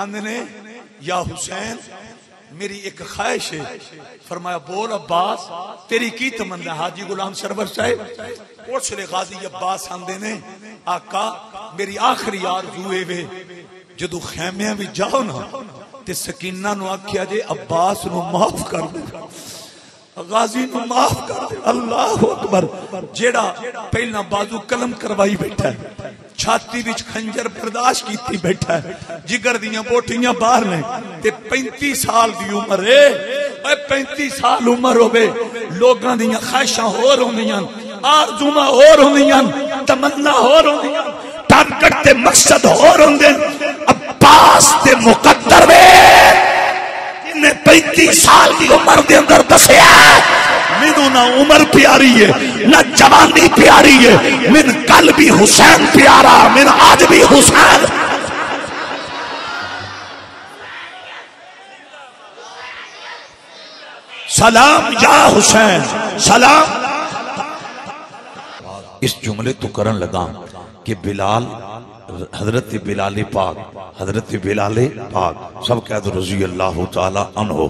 آندنے یا حسین میری ایک خواہش ہے. فرمایا بول عباس تیری کی تمنا؟ حاجی غلام سرور صاحب اس لیے غازی عباس آندے نے آقا میری آخری آرزو ہے وے جدو خیمیاں بھی جاؤ نا تے سکینہ نو آکھیا جے عباس نو معاف کر دے، غازی نو معاف کر دے. اللہ اکبر. جیڑا پہلا بازو قلم کروائی بیٹھا ہے، چھاتی وچ خنجر برداشت کیتی بیٹھا ہے، جگر دیاں بوٹیاں باہر نے تے 35 سال دی عمر ہے. اے 35 سال عمر ہوے لوگاں دیاں خواہشاں ہور ہوندیاں، آرزوواں ہور ہوندیاں، تمنا ہور ہوندیاں، ٹارگٹ تے مقصد ہور ہوندے. عباس تے مقدر وے نے 35 سال دی عمر دے اندر دسیا مینوں نہ عمر پیاری ہے نہ جوانی پیاری ہے، من کل بھی حسین پیارا، من آج بھی حسین. سلام یا حسین سلام. اس جملے تو کرن لگا کہ بلال حضرت بلال پاک سب کہہ دو رضی اللہ تعالی عنہ.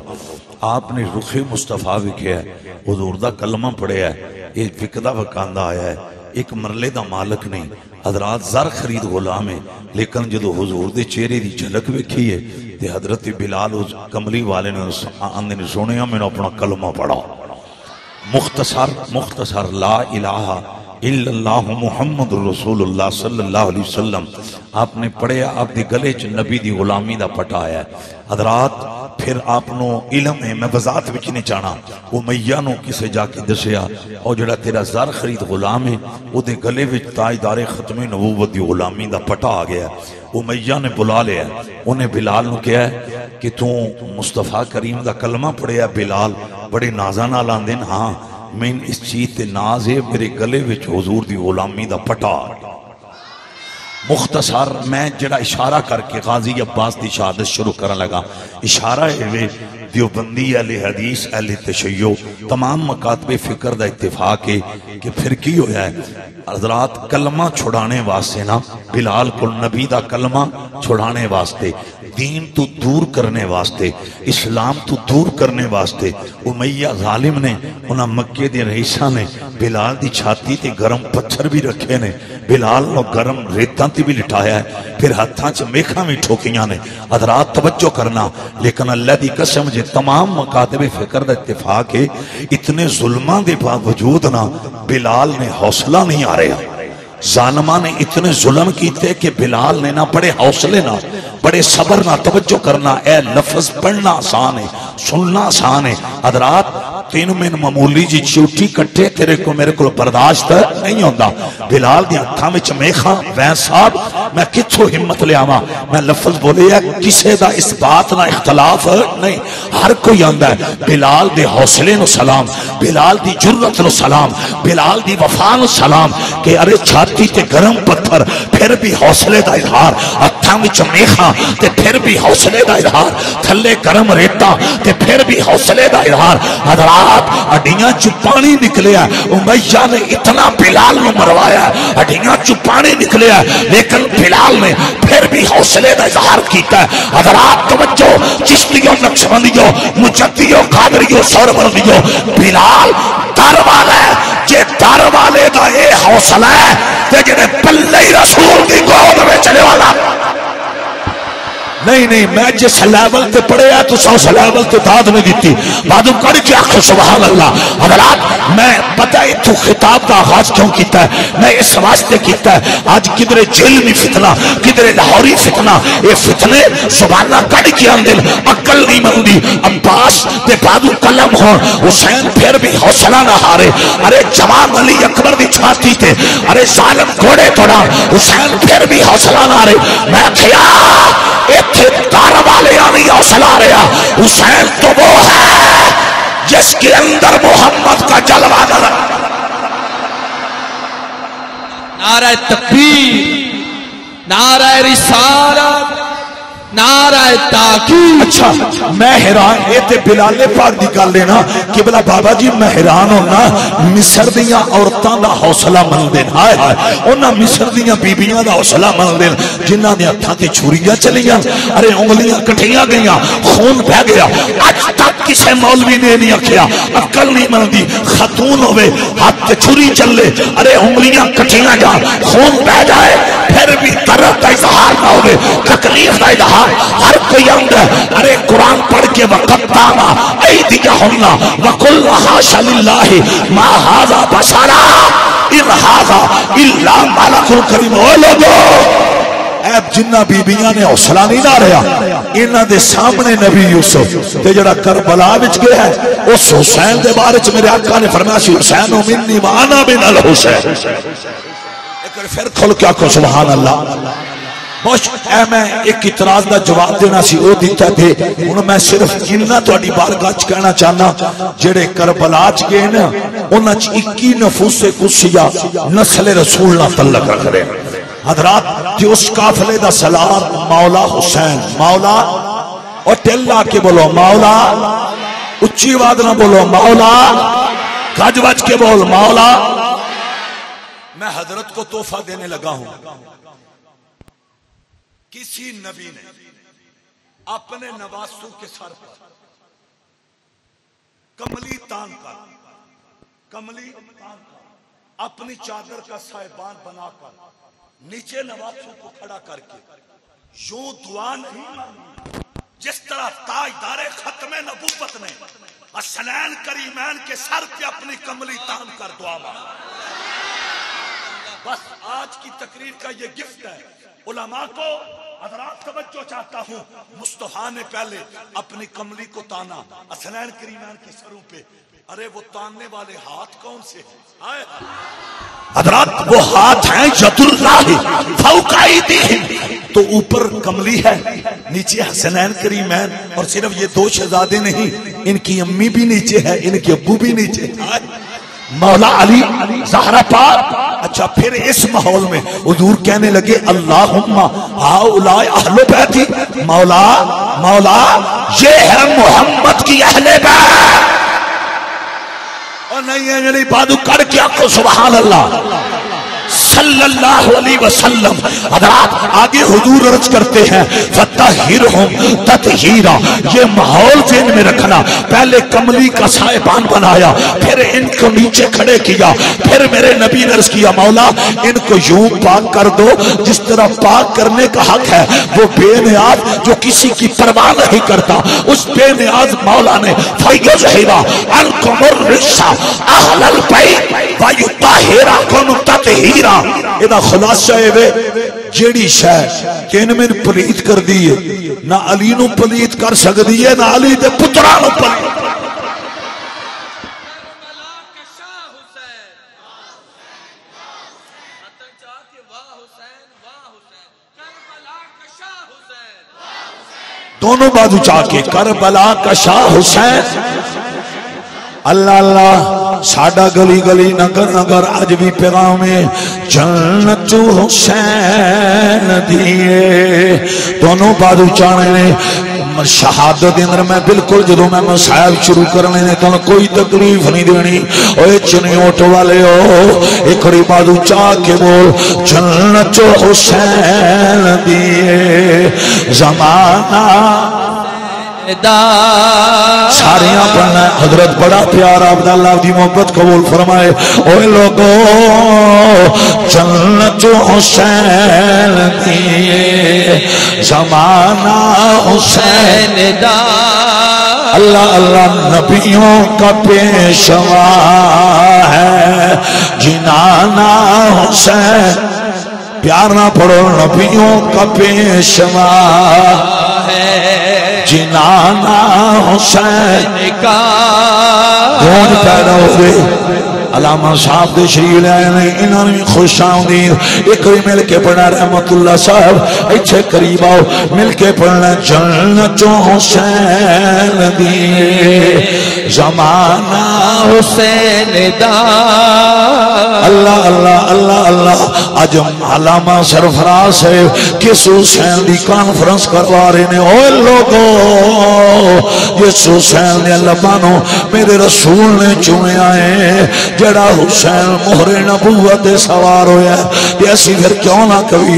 آپ نے رخ مصطفیٰ وکھیا ہے، حضور دا کلمہ پڑھیا ہے، ایک وکدا وکاندہ آیا ہے، ایک مرلے دا مالک نہیں. حضرات زر خرید غلام ہے، لیکن جدو حضور دے چہرے دی جھلک وکھی ہے تے حضرت بلال کملی والے نے آندے نے سنیا میں نے اپنا کلمہ پڑھا. مختصر لا الہ الا اللہ محمد رسول اللہ صلی اللہ علیہ وسلم آپ نے پڑھیا. آپ دی گلے چ نبی دی غلامی دا پٹا آیا ہے. حضرات پھر آپ نو علم ہے، میں وضاحت وچ نہیں چاہنا، امیہ نو کسے جا کے دسیا اور جڑا تیرا زر خرید غلام ہے او دے گلے وچ تاجدار ختم نبوت دی غلامی دا پٹا آ گیا. امیہ نے بلا لیا، انہیں بلال نو کہا ہے کہ تو مصطفیٰ کریم دا کلمہ پڑھیا. بلال بڑے نازاں نال آندے نے ہاں میں اس چیز تے ناز ہے میرے گلے وچ حضور دی غلامی دا پٹا. مختصر میں جڑا اشارہ کر کے غازی عباس دی شہادت شروع کرنے لگا، اشارہ ہے دیوبندی اہل حدیث اہل تشیع تمام مکاتب فکر دا اتفاق ہے کہ پھر کی ہویا ہے. حضرات کلمہ چھڑانے واسطے نا بلال کو نبی دا کلمہ چھڑانے واسطے، دین تو دور کرنے واسطے، اسلام تو دور کرنے واسطے امیہ ظالم نے انہاں مکے دے رئیساں نے بلال دی چھاتی تے گرم پتھر بھی رکھے نے، بلال نو گرم ریتاں تے بھی لٹایا ہے، پھر ہتھاں چ میکھاں بھی ٹھوکیاں نے. حضرات توجہ کرنا، لیکن اللہ دی قسم جے تمام مکاتب فکر دا اتفاق ہے اتنے ظلماں دے باوجود نہ بلال نے حوصلہ نہیں آ رہا. ظالمہ نے اتنے ظلم کیتے کہ بلال نے نہ بڑے حوصلے نہ بڑے صبر نہ. توجہ کرنا، اے لفظ پڑھنا آسان ہے، سننا آسان ہے. حضرات تین من معمولی جی چوٹی کٹھے تیرے کو میرے کو برداشت نہیں ہوتا. بلال دی ہتھاں وچ میخاں وین صاحب میں کتھوں ہمت لے آواں، میں لفظ بولے ہے کسے دا اس بات نہ اختلاف نہیں، ہر کوئی آندا ہے بلال دے حوصلے نو سلام، بلال دی جرت نو سلام، بلال دی وفا نو سلام کہ ارے چھاتی تے گرم پتھر پھر بھی حوصلے دا اظہار، ہتھاں وچ میخاں تے پھر بھی حوصلے دا اظہار، تھلے گرم ریتا تے پھر بھی حوصلے دا اظہار. حضرات اڈیاں چ پانی نکلیا، امیہ نے اتنا بلال نو مروایا، اڈیاں چ پانی نکلیا، لیکن بلال نے پھر بھی حوصلے دا اظہار کیتا ہے. حضرات توجہ، چشتیوں نقشبندیوں مجددیوں قادریوں سہروردیوں، بلال در والا ہے. جے در والے دا اے حوصلہ ہے تے جڑے پلے رسول دی گود میں چلے والا نہیں میں جس لیول تے پڑھے ہے تو سو لیول تے داد نہیں دیتی بعد کر کے آخر سبحان اللہ. حضرات میں پتہ ہے تو خطاب کا آغاز کیوں کیتا ہے، میں اس واسطے کیتا ہے آج کدھر جیلمی فتنہ کدھر لاہوری فتنہ، یہ فتنے زبانہ کڑ کے اندر عقل نہیں مندی. عباس تے بعد قلم ہو، حسین پھر بھی حوصلہ نہ ہارے. ارے جوان علی اکبر دی چھاتی تے ارے ظالم گھوڑے توڑا، حسین پھر بھی حوصلہ نہ ہارے. میں کیا ایتھے دار والے نہیں حوصلہ رہا، حسین تو وہ ہے جس کے اندر محمد کا جلوہ نظر. نعرہ تکبیر، نعرہ رسالت، نعرہ تاکید. اچھا میں حیران اے تے بلال پاک دی گل لینا کہ بلا بابا جی میں حیران ہونا مصر دیاں عورتاں دا حوصلہ من دین. ہائے ہائے انہاں مصر دیاں بیبیاں دا حوصلہ من دین جنہاں دے ہتھاں تے چھریاں چلیاں, ارے انگلیاں کٹھیاں گئیاں, خون بہ گیا. اج تک کسے مولوی نے نہیں آکھیا عقل نہیں مندی خاتون ہوے ہاتھ تے چھری چلے, ارے انگلیاں کٹھیاں جان خون بہ جائے پھر بھی درد کا اظہار نہ ہوئے, تکلیف کا اظہار. ہر کوئی آنگا ارے قرآن پڑھ کے وقت تانا ایدیہ ہونا وَقُلْ حَاشَ لِلَّهِ مَا هَذَا بَشَرًا إِنْ هَذَا إِلَّا مَلَكٌ كَرِيمٌ. او لوگو ایب جنہ بیبیاں نے حوصلہ نہیں نہ رہا انہاں دے سامنے نبی یوسف تے جڑا کربلا وچ گیا ہے اس حسین دے بارے وچ میرے آقا نے فرمایا سی حسین منی وَأَنَا مِنَ الْحُسَيْنِ. ایک پھر کھل کے آکھو سبحان اللہ. اے میں ایک اعتراض دا جواب دینا سی او دیتا تھے انہوں میں صرف انہاں تو اڈی بارگاہ چ کہنا چاہنا جڑے کربلا چ گئے نا انہاں چ 21 نفوس قدسیہ نسل رسول نہ تعلق رکھ رہے ہیں. حضرات جو اس قافلے دا سلام مولا حسین مولا اور ٹلا کے بولو مولا, اچھی آواز نہ بولو مولا, گج بج کے بول مولا. میں حضرت کو تحفہ دینے لگا ہوں. کسی نبی نے اپنے نواسوں کے سر پر کملی تان کر اپنی چادر کا سائبان بنا کر نیچے نواسوں کو کھڑا کر کے یوں دعا نہیں مانگی جس طرح تاجدار ختم نبوت نے حسنین کریمین کے سر پہ اپنی کملی تان کر دعا مانگی. بس آج کی تقریر کا یہ گفٹ ہے علماء کو. حضرات توجہ چاہتا ہوں مصطفیٰ نے پہلے اپنی کملی کو تانا حسنین کریمین کے سروں پہ, ارے وہ تاننے والے ہاتھ کون سے ہیں حضرات؟ وہ ہاتھ ہیں ید اللہ فوق ایدیہم, تو اوپر کملی ہے نیچے حسنین کریمین, اور صرف یہ دو شہزادے نہیں ان کی امی بھی نیچے ہے ان کے ابو بھی نیچے مولا علی زہرا پاک. اچھا پھر اس ماحول میں حضور کہنے لگے اللہم ہؤلاء اہل بیتی, مولا مولا یہ ہے محمد کی اہل بیت. اور نہیں ہے میری بادو کر کے آنکھوں سبحان اللہ صلی اللہ علیہ وسلم. حضرات آگے حضور عرض کرتے ہیں فَتَحِرْهُمْ تَطْحِيرًا, یہ ماحول ذہن میں رکھنا. پہلے کملی کا سائبان بنایا, پھر ان کو نیچے کھڑے کیا, پھر میرے نبی نے عرض کیا مولا ان کو یوں پاک کر دو جس طرح پاک کرنے کا حق ہے وہ بے نیاز جو کسی کی پرواہ نہیں کرتا. اس بے نیاز مولا نے فَيُظْهِرَ عَنْكُمُ الرِّجْسَ أَهْلَ الْبَيْتِ وَيُطَهِّرَكُمْ تَطْهِيرًا. ادا خلاصہ ہے جیڑی شے کہ ان میں پلیت کر دیئے نہ علی نو پلیت کر سکتی ہے نہ علی دے پتران نو پلیت. دونوں بازو چاہ کے کربلا کا شاہ حسین. اللہ اللہ ساڈا گلی گلی نگر نگر آج بھی پیغام جنت حسین دیئے. دونوں بازو چاہنے شہادت اندر میں بالکل جدو میں مسائل شروع کرنے نے تو کوئی تکلیف نہیں دینی. اوے چنی اوٹو والے ہو ایک ری بازو چاہ کے بول جنت حسین دیئے. زمانہ ساریاں پڑھنا ہے. حضرت بڑا پیارا عبداللہ دی محبت قبول فرمائے. اوے لوگو جنت حسین دیئے زمانہ حسین دا. اللہ اللہ نبیوں کا پیشوا ہے جنانا حسین. پیار نہ پڑھو نبیوں کا پیشوا ہے جنانا حسین کا. گونج پیدا ہوئے علامہ صاحب دے شریف لے آئے نے انہوں نے خوش آمدید ایک بھی مل کے پڑھنا رحمت اللہ صاحب اچھے قریب آؤ مل کے پڑھنا جنت حسین دی زمانہ حسین دا اللہ اللہ اللہ اللہ آج علامہ سرفراز ہے کس حسین دی کانفرنس کروا رہے نے اوہ لوگو جس حسین نے اللہ بانو میرے رسول نے چوئے آئے جڑا حسین مہر نبوت سوار ہویا یہ اسی پھر کیوں نہ کبھی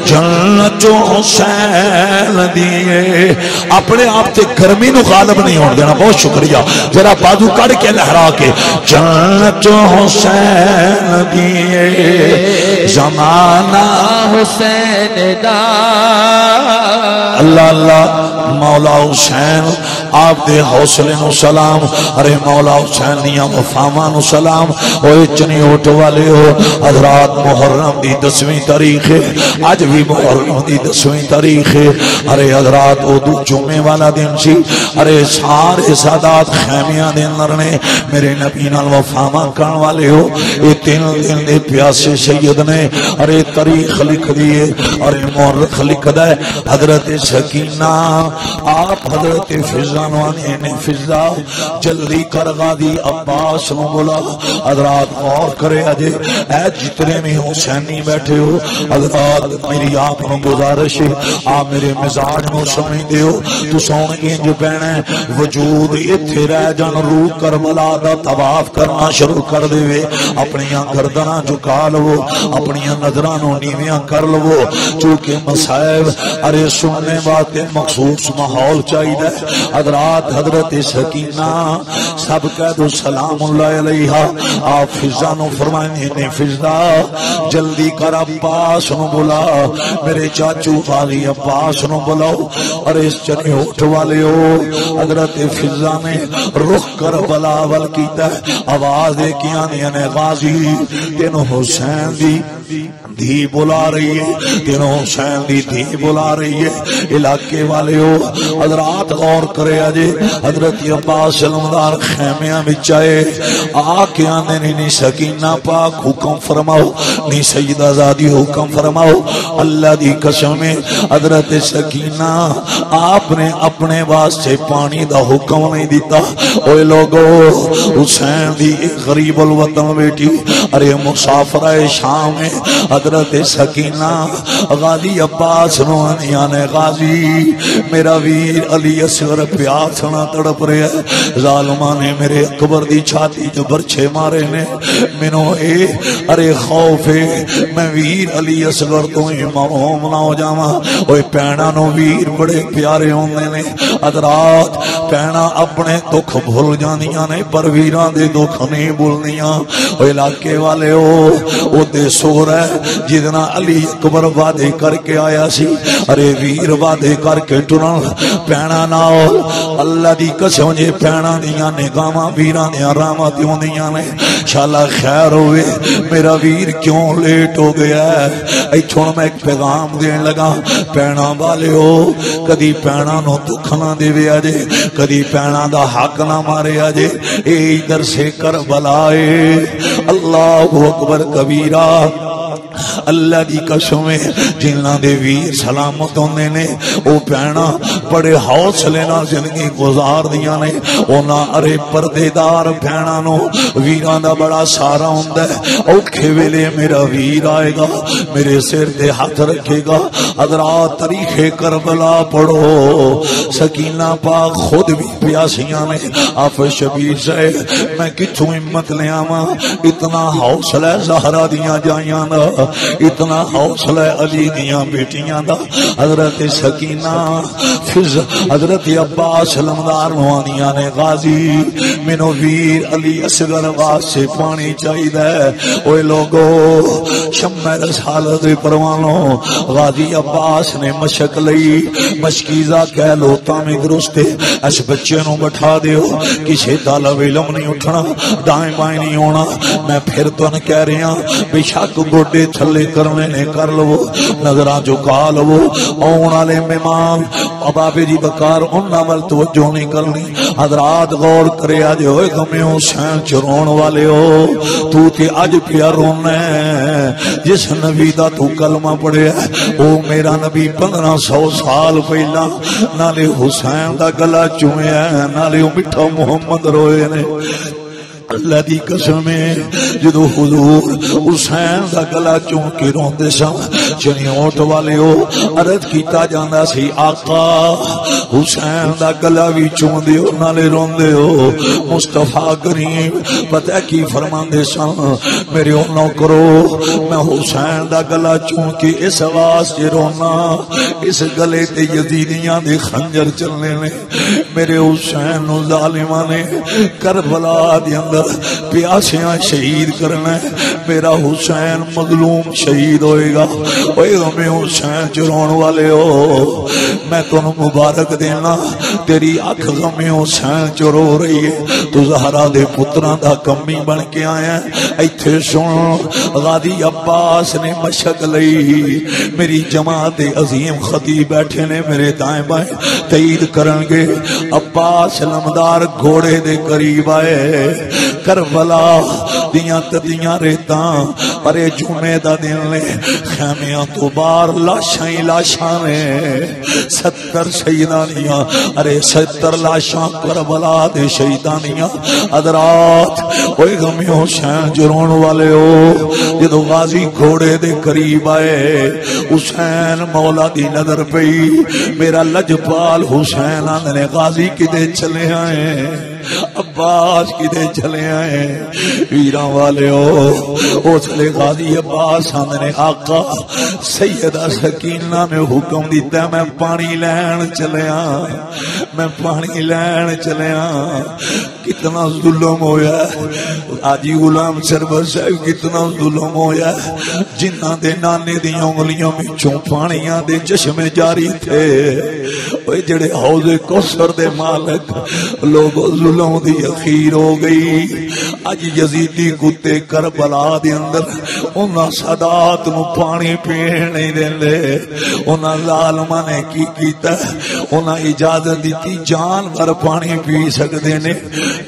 جنت حسین دیئے اپنے آپ تے گرمی نو غالب نہیں ہونے دینا بہت شکریہ ذرا بازو کڑ کے لہرا کے جنت حسین دیئے زمانہ حسین دا اللہ اللہ مولا حسین آپ دے حوصلے نو سلام ارے مولا حسین نیا وفاواں نو سلام اوے چنی اوٹ والے ہو حضرات محرم دی 10ویں تاریخ ہے اج بھی محرم دی 10ویں تاریخ ہے ارے حضرات او دو جمعے والا دن سی ارے سارے سادات خیمیاں دے اندر نے میرے نبی نال وفاواں کرن والے ہو اے 3 دن دے پیاسے سید نے ارے تاریخ لکھ دیے ارے مورخ لکھ دے حضرت سکینہ آپ حضرت فضانوانی نے فضا جلدی کر غازی عباس نو بولا حضرات غور کرے اجے اے جتنے میں حسینی بیٹھے ہو حضرات میری آپ نو گزارش ہے آپ میرے مزاج نو سمجھ دیو تو سون انج پہنے وجود اتھے رہ جان روح کربلا دا طواف کرنا شروع کر دے اپنی گردناں جھکا لو اپنی نظراں نو نیویاں کر لو چونکہ مصائب ارے سننے باتیں مخصوص ماحول چاہیے حضرات حضرت سکینہ سب کہہ دو سلام اللہ علیہ آپ فضا نو فرمائیں نے فضا جلدی کر عباس نو بلا میرے چاچو غازی عباس نو بلاؤ اور اس چنے اٹھ والے ہو حضرت فضا نے رخ کر بلاول کیتا آواز دے کیا نے غازی تینو حسین دی بلا رہی ہے تینو حسین دی بلا رہی ہے علاقے والے ہو حضرات غور کرے آجے حضرت عباس علمدار خیمیاں بچائے آکے آنے نہیں سکینہ پاک حکم فرماؤ نہیں سیدہ زادی حکم فرماؤ اللہ دی قسم حضرت سکینہ آپ نے اپنے واسطے پانی دا حکم نہیں دیتا اوے لوگو حسین دی غریب الوطن بیٹی ارے مسافرہ شام میں حضرت سکینہ غازی عباس نوانیاں نے غازی میرا ویر علی اصغر پیاسنا تڑپ رہے ہیں ظالمہ نے میرے اکبر دی چھاتی جو برچے مارے نے منو اے ارے خوف ہے میں ویر علی اصغر تو ہی مرحوم نہ ہو جاواں اوے پینا نو ویر بڑے پیارے ہوندے نے حضرات پینا اپنے دکھ بھول جانیاں نے پر ویران دے دکھ نہیں بھولنیاں اوے علاقے والے ہو او دے سور ہے جتنا علی اکبر وعدے کر کے آیا سی ارے ویر وعدے کر کے ٹرن پینا نال اللہ دی قسم جے پینا دیاں نگاواں ویراں دیاں رحمت ہوندیاں نے انشاءاللہ خیر ہوئے میرا ویر کیوں لیٹ ہو گیا ہے ایتھوں میں ایک پیغام دین لگا پینا والے ہو کدی پینا نو دکھ نہ دیوے اجے کدی پینا دا حق نہ مارے اجے اے ادھر سے کربلا اللہ اکبر کبیرہ اللہ دی قسم جنہاں دے ویر سلامت ہوندے نے او پینا بڑے حوصلے نال زندگی گزار دیاں نے اونا ارے پردے دار پینا نو ویراں دا بڑا سارا ہوندا ہے اوکھے ویلے میرا ویر آئے گا میرے سر دے ہاتھ رکھے گا حضرات تاریخ کربلا پڑھو سکینہ پاک خود بھی پیاسیاں نے آپ شبیر صاحب میں کتھوں ہمت لے آواں اتنا حوصلہ زہرا دیاں جائیاں دا اتنا حوصلہ علی دیاں بیٹیاں دا حضرت سکینہ فض حضرت عباس علمدار نوانیاں نے غازی منو ویر علی اصغر واس سے پانی چاہی دے اوے لوگو شمع رسالت پروانوں غازی عباس نے مشک لئی مشکیزہ کہہ لو تامی درستے اس بچے نو بٹھا دیو کسی طالب علم نہیں اٹھنا دائیں بائیں نہیں ہونا میں پھر تو نہ کہہ رہے ہیں بے شک گوڑے تھلے کرنے نے کر لو نظراں چکا لو آن والے مہمان بابے جی بکار انہاں ول توجہ نہیں کرنی حضرات غور کرے اج ہوئے غم حسین چرون والے ہو تو تے اج پیا رونا جس نبی دا تو کلمہ پڑھیا او میرا نبی 1500 سال پہلا نالے حسین دا گلا چومیا نالے میٹھا محمد روئے نے اللہ دی قسم ہے جدو حضور حسین دا گلا چون کے روندے سن چنیوٹ والے ہو عرض کیتا جاندا سی آقا حسین دا گلا بھی چون دے ہو نالے روندے ہو مصطفیٰ کریم پتہ کی فرماندے سن میرے انہوں کرو میں حسین دا گلا چون کے اس واسطے رونا اس گلے تے یزیدیاں دے خنجر چلنے نے میرے حسین نو ظالماں نے کربلا دے اندر پیاسیاں شہید کرنا ہے میرا حسین مظلوم شہید ہوئے گا اوے غم حسین چرون والے ہو میں تنوں مبارک دینا تیری اکھ غم حسین چرو رہی ہے تو زہرا دے پتراں دا کمی بن کے آیا ایتھے سن غازی عباس نے مشق لئی میری جماعت عظیم خطیب بیٹھے نے میرے دائیں بائیں تائید کرن گے عباس لمدار گھوڑے دے قریب آئے کربلا دیاں تدیاں ریتاں پرے جمعے دا دن لے خیمیاں تو بار لاشاں ہی لاشاں نے 70 شہیدانیاں ارے 70 لاشاں کربلا دے شہیدانیاں حضرات اوے غم حسین جرون والے ہو جدو غازی گھوڑے دے قریب آئے حسین مولا دی نظر پئی میرا لجپال حسین آنے غازی کدے چلے آئے عباس کدے چلے آئے ویران والے ہو چلے غازی عباس آنے آقا سیدہ سکینہ میں حکم دیتا میں پانی لین چلے آئے میں پانی لین چلے آئے کتنا ظلم ہویا آجی غلام سرور صاحب کتنا ظلم ہویا جنہ دے نانے دی انگلیوں میں چون پانیاں دے چشمے جاری تھے وہ جڑے حوض کوثر دے مالک لوگ ظلم دی اخیر ہو گئی اج یزیدی کتے کربلا دے اندر انہاں سادات نو پانی پین نہیں دیندے انہاں ظالماں نے کی کیتا انہاں اجازت دیتی جانور پانی پی سکدے نے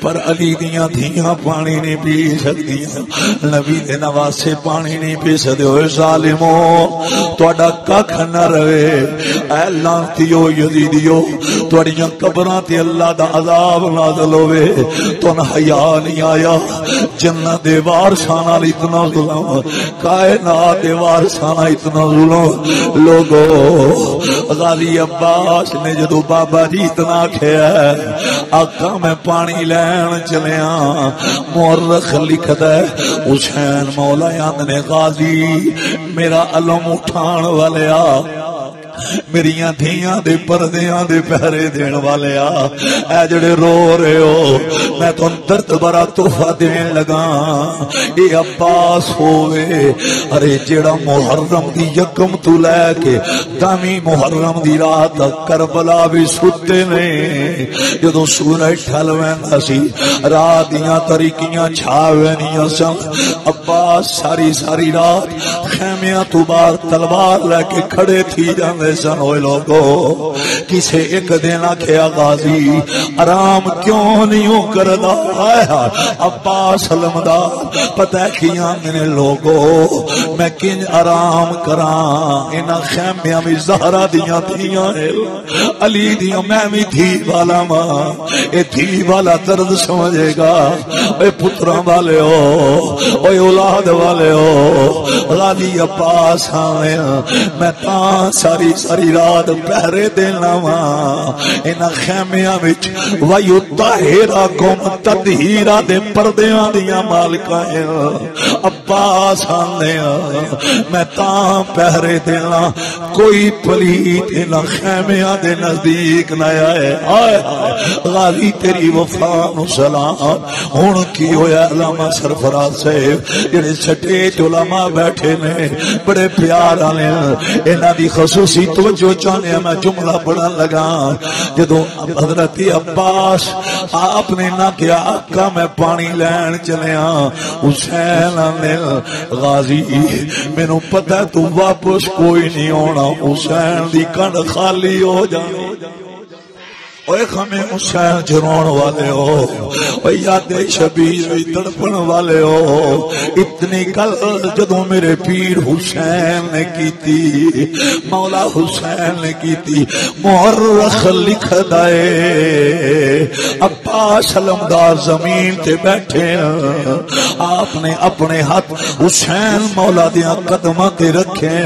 پر علی دیاں دھیاں پانی نہیں پی سکدیاں نبی دے نواسے پانی نہیں پی سکدے ہوئے ظالمو تہاڈا ککھ نہ رہے اے لعنتیو یزیدیو تہاڈیاں قبراں تے اللہ دا عذاب نازل ہوے تن حیا نہیں آیا جنت دے وارثاں نال اتنا ظلم کائنات دے وارثاں نال اتنا ظلم لوگو غازی عباس نے جدو بابا جی اتنا کھیا آقا میں پانی لین چلیاں مورخ لکھدا ہے حسین مولا نے غازی میرا علم اٹھان والیا میریاں دھیاں دے پردیاں دے پہرے دین والے اے جڑے رو رہے ہو میں تو درد برا تحفہ دین لگا اے عباس ہوئے ارے جڑا محرم دی یکم تو لے کے دامی محرم دی رات کربلا بھی ستے نے جدو سورج ڈھل ویندا سی رات دیاں تاریکیاں چھاوینیاں سن عباس ساری رات خیمیاں تو باہر تلوار لے کے کھڑے تھی جاندے سن ہوئے لوگو کسے ایک دن آکھیا غازی آرام کیوں نہیں ہو کردا عباس علمدار پتہ کیاں میں لوگو میں کن آرام کراں انہاں خیمیاں میں زہرا دیاں تھیاں علی دیاں میں بھی تھی والا ماں اے تھی والا درد سمجھے گا اے پتراں والے ہو اے اولاد والے ہو غازی عباس آئے میں تاں ساری رات پہرے دینا وا انہاں خیمیاں وچ وَيُطَهِّرَكُمْ تَطْهِيرًا دے پردیاں دیاں مالکاں عباس آنے میں تاں پہرے دینا کوئی پلیت انہاں خیمیاں دے نزدیک نہ آئے غازی تیری وفا نو سلام ہن کی ہویا علامہ سرفراز صاحب جڑے سٹیج علماء بیٹھے نے بڑے پیار والے انہاں دی خصوصی توجہ چاہنے میں جملہ پڑھن لگا جدو حضرت عباس آپ نے نہ کیا آقا میں پانی لین چلے حسین نے غازی مینوں پتہ تو واپس کوئی نہیں ہونا حسین دی کنڈ خالی ہو جانی اوے خمیں حسین جرون والے ہو اوے یاد شبیر بھی تڑپن والے ہو اتنی کل جدوں میرے پیر حسین نے کیتی مولا حسین نے کیتی مورخ لکھ دائے عباس علمدار زمین تے بیٹھے آپ نے اپنے ہاتھ حسین مولا دیاں قدماں تے رکھے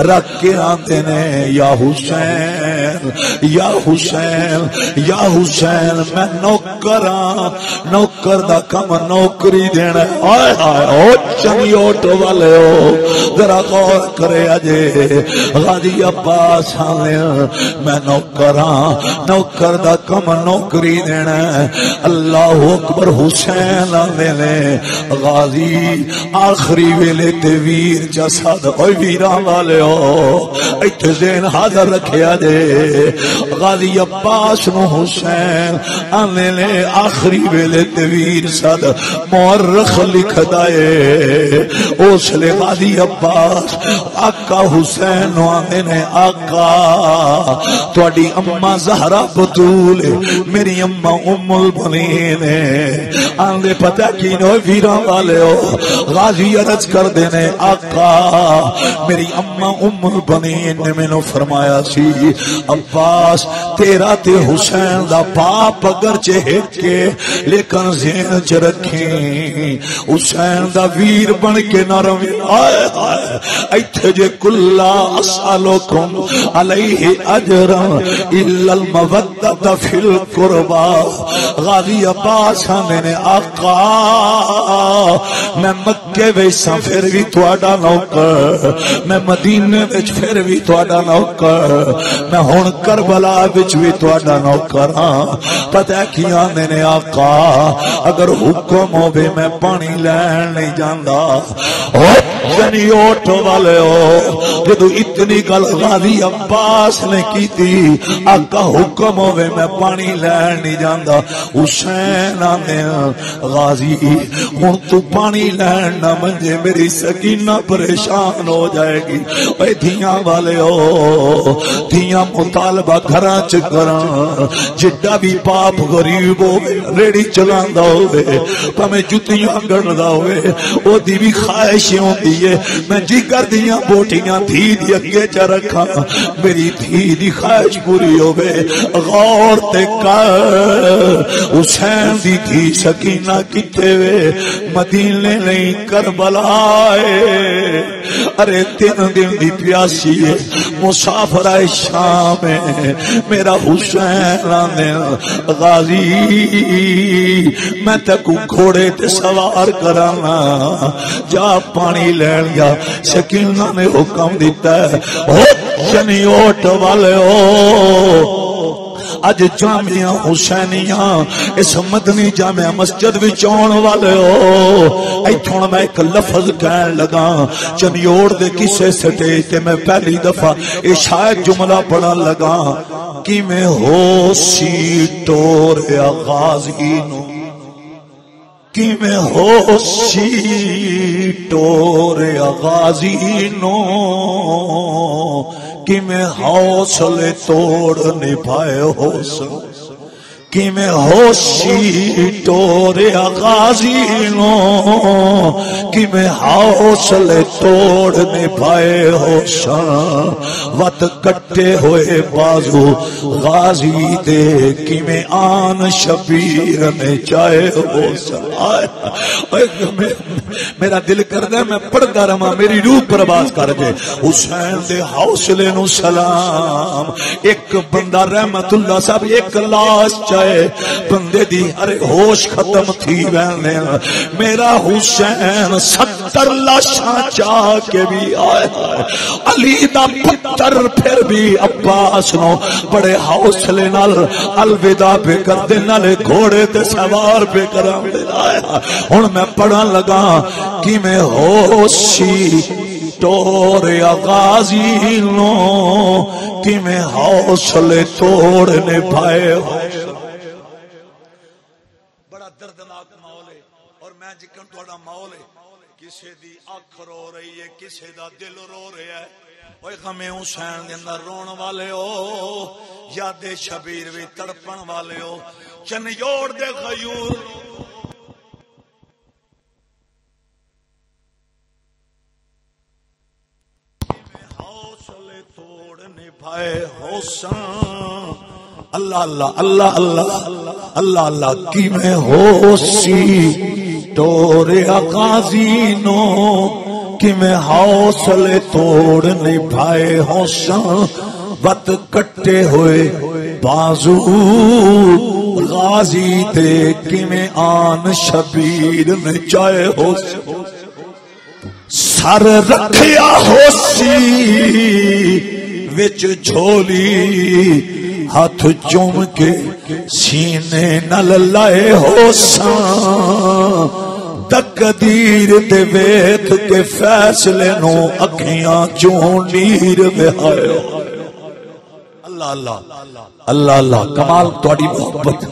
رکھ کے آندے نے یا حسین یا حسین یا حسین میں نوکراں نوکر دا کم نوکری دینا آئے آئے او چنی اوٹو والے ہو ذرا غور کرے اجے غازی عباس آنے میں نوکراں نوکر دا کم نوکری دینا اللہ اکبر حسین آنے لے غازی آخری ویلے تے ویر جسد اوہ ویران والے ہو ایتھے ذہن حاضر رکھے اجے غازی عباس نو حسین آنے لے آخری ویلے تویر صد مورخ لکھ دائے اس لے غازی عباس آقا حسین نو آنے نے آقا توڑی اممہ زہرہ بطول میری اممہ ام البنین آنے پتہ کی نو ویران والے ہو غازی عرض کر دینے آقا میری اممہ ام البنین نے میں نو فرمایا سی عباس تیرا تے حسین دا باپ اگر چہت کے لیکن ذہن چ رکھیں حسین دا ویر بن کے نہ روی آئے آئے ایتھے جے کلا اسالکم علیہ اجرا الا المودۃ فی القربا غازی عباس میں نے آقا میں مکے ویسا پھر بھی تواڈا نوکر میں مدینے وچ پھر بھی تواڈا نوکر میں ہن کربلا وچ بھی تواڈا نوکر پتہ کیا میں نے آقا اگر حکم ہوے میں پانی لین نہیں جاندا جنی اوٹ والے ہو جدو اتنی گل غازی عباس نے کی تھی آقا حکم ہوے میں پانی لین نہیں جاندا حسین آنے غازی ہن تو پانی لین نہ منجے میری سکینہ پریشان ہو جائے گی اے دھیاں والے ہو دھیاں مطالبہ گھراں چ کراں جڈا بھی باپ غریب ہوے ریڑی چلاندا ہوے پاویں جُتیاں گندا ہوے او دی بھی خواہش ہوندی ہے میں جگر دیاں بوٹیاں دھی دی اگے چ رکھاں میری دھی دی خواہش پوری ہوے غور تے کر حسین دی دھی سکینہ کتے وے مدینے نہیں کربلا ارے 3 دن دی پیاسی ہے مسافر ہے شام ہے میرا حسین آنے غازی میں تکو گھوڑے تے سوار کرانا جا پانی لین گیا سکینہ نے حکم دیتا ہے جنی اوٹ والے ہو اج جامعہ حسینیاں اس مدنی جامعہ مسجد وچ آن والے ہو ایتھوں میں ایک لفظ کہن لگا چنیوڑ دے کسے سٹیج تے میں پہلی دفعہ اے شاید جملہ پڑھن لگا کہ میں ہو سی ٹور غازی نو کہ میں ہو سی ٹور غازی نو کہ میں حوصلے توڑ نبھائے حوصلے کہ میں ہوشی ٹورے غازی نو کہ میں حوصلے توڑ نبھائے ہوشاں وط کٹے ہوئے بازو غازی دے کہ میں آن شبیر میں چاہے ہوشاں میرا دل کر دے میں پڑھتا رہا میری روح پرواز کر دے حسین دے حوصلے نو سلام ایک بندہ رحمت اللہ صاحب ایک لاش چاہے بندے دی ارے ہوش ختم تھی وینے میرا حسین 70 لاشاں چاہ کے بھی آئے علی دا پتر پھر بھی عباس نو بڑے حوصلے نال الوداع پہ کر دے نالے گھوڑے تے سوار پہ کرام دے آیا ہن میں پڑھن لگا کہ میں ہوشی ٹور غازی نو کہ میں حوصلے توڑنے پائے بڑا دردناک ماحول ہے اور میں جکن تھوڑا ماحول ہے کسے دی اکھ رو رہی ہے کسے دا دل رو رہا ہے اوے غم حسین دے اندر رون والے ہو یاد شبیر وی تڑپن والے ہو چنیوڑ دے غیور حوصلے توڑ نبھائے حسین اللہ اللہ اللہ اللہ اللہ اللہ کی میں ہوسی تورے غازی نو کہ میں حوصلے توڑ نبھائے حسین وقت کٹے ہوئے بازو غازی دے کہ میں آن شبیر نے چائے حسین سر رکھیا ہوسی وچ جھولی ہاتھ چوم کے سینے نل لائے حسین تقدیر دے ویت کے فیصلے نو اکھیاں چوں نیر بہائے اللہ اللہ اللہ اللہ کمال تواڈی محبت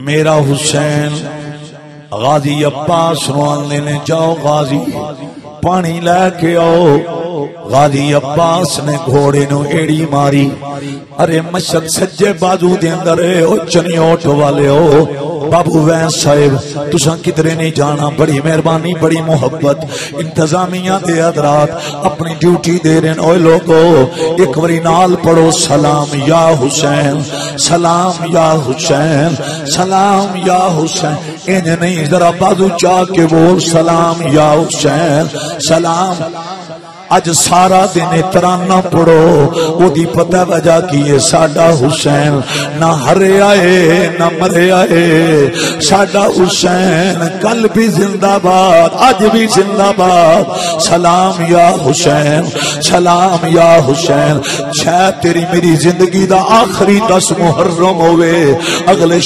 میرا حسین غازی عباس نو آندے نے جاؤ غازی پانی لے کے آؤ غازی عباس نے گھوڑے نو ایڑی ماری ارے مشرق سجے بازو دے اندر او چنیوٹ والے ہو بابو وین صاحب تساں کدرے نہیں جانا بڑی مہربانی بڑی محبت انتظامیہ دے حضرات اپنی ڈیوٹی دے رہے اوے لوگو ایک وری نال پڑھو سلام یا حسین سلام یا حسین سلام یا حسین انج نہیں ذرا بازو چاہ کے بول سلام یا حسین سلام اج سارا دن ترانہ پڑھو او دی پتہ وجہ کی ہے ساڈا حسین نہ ہرے آئے نہ مرے آئے ساڈا حسین کل بھی زندہ باد اج بھی زندہ باد سلام یا حسین سلام یا حسین شاید تیری میری زندگی دا آخری 10 محرم ہوئے اگلے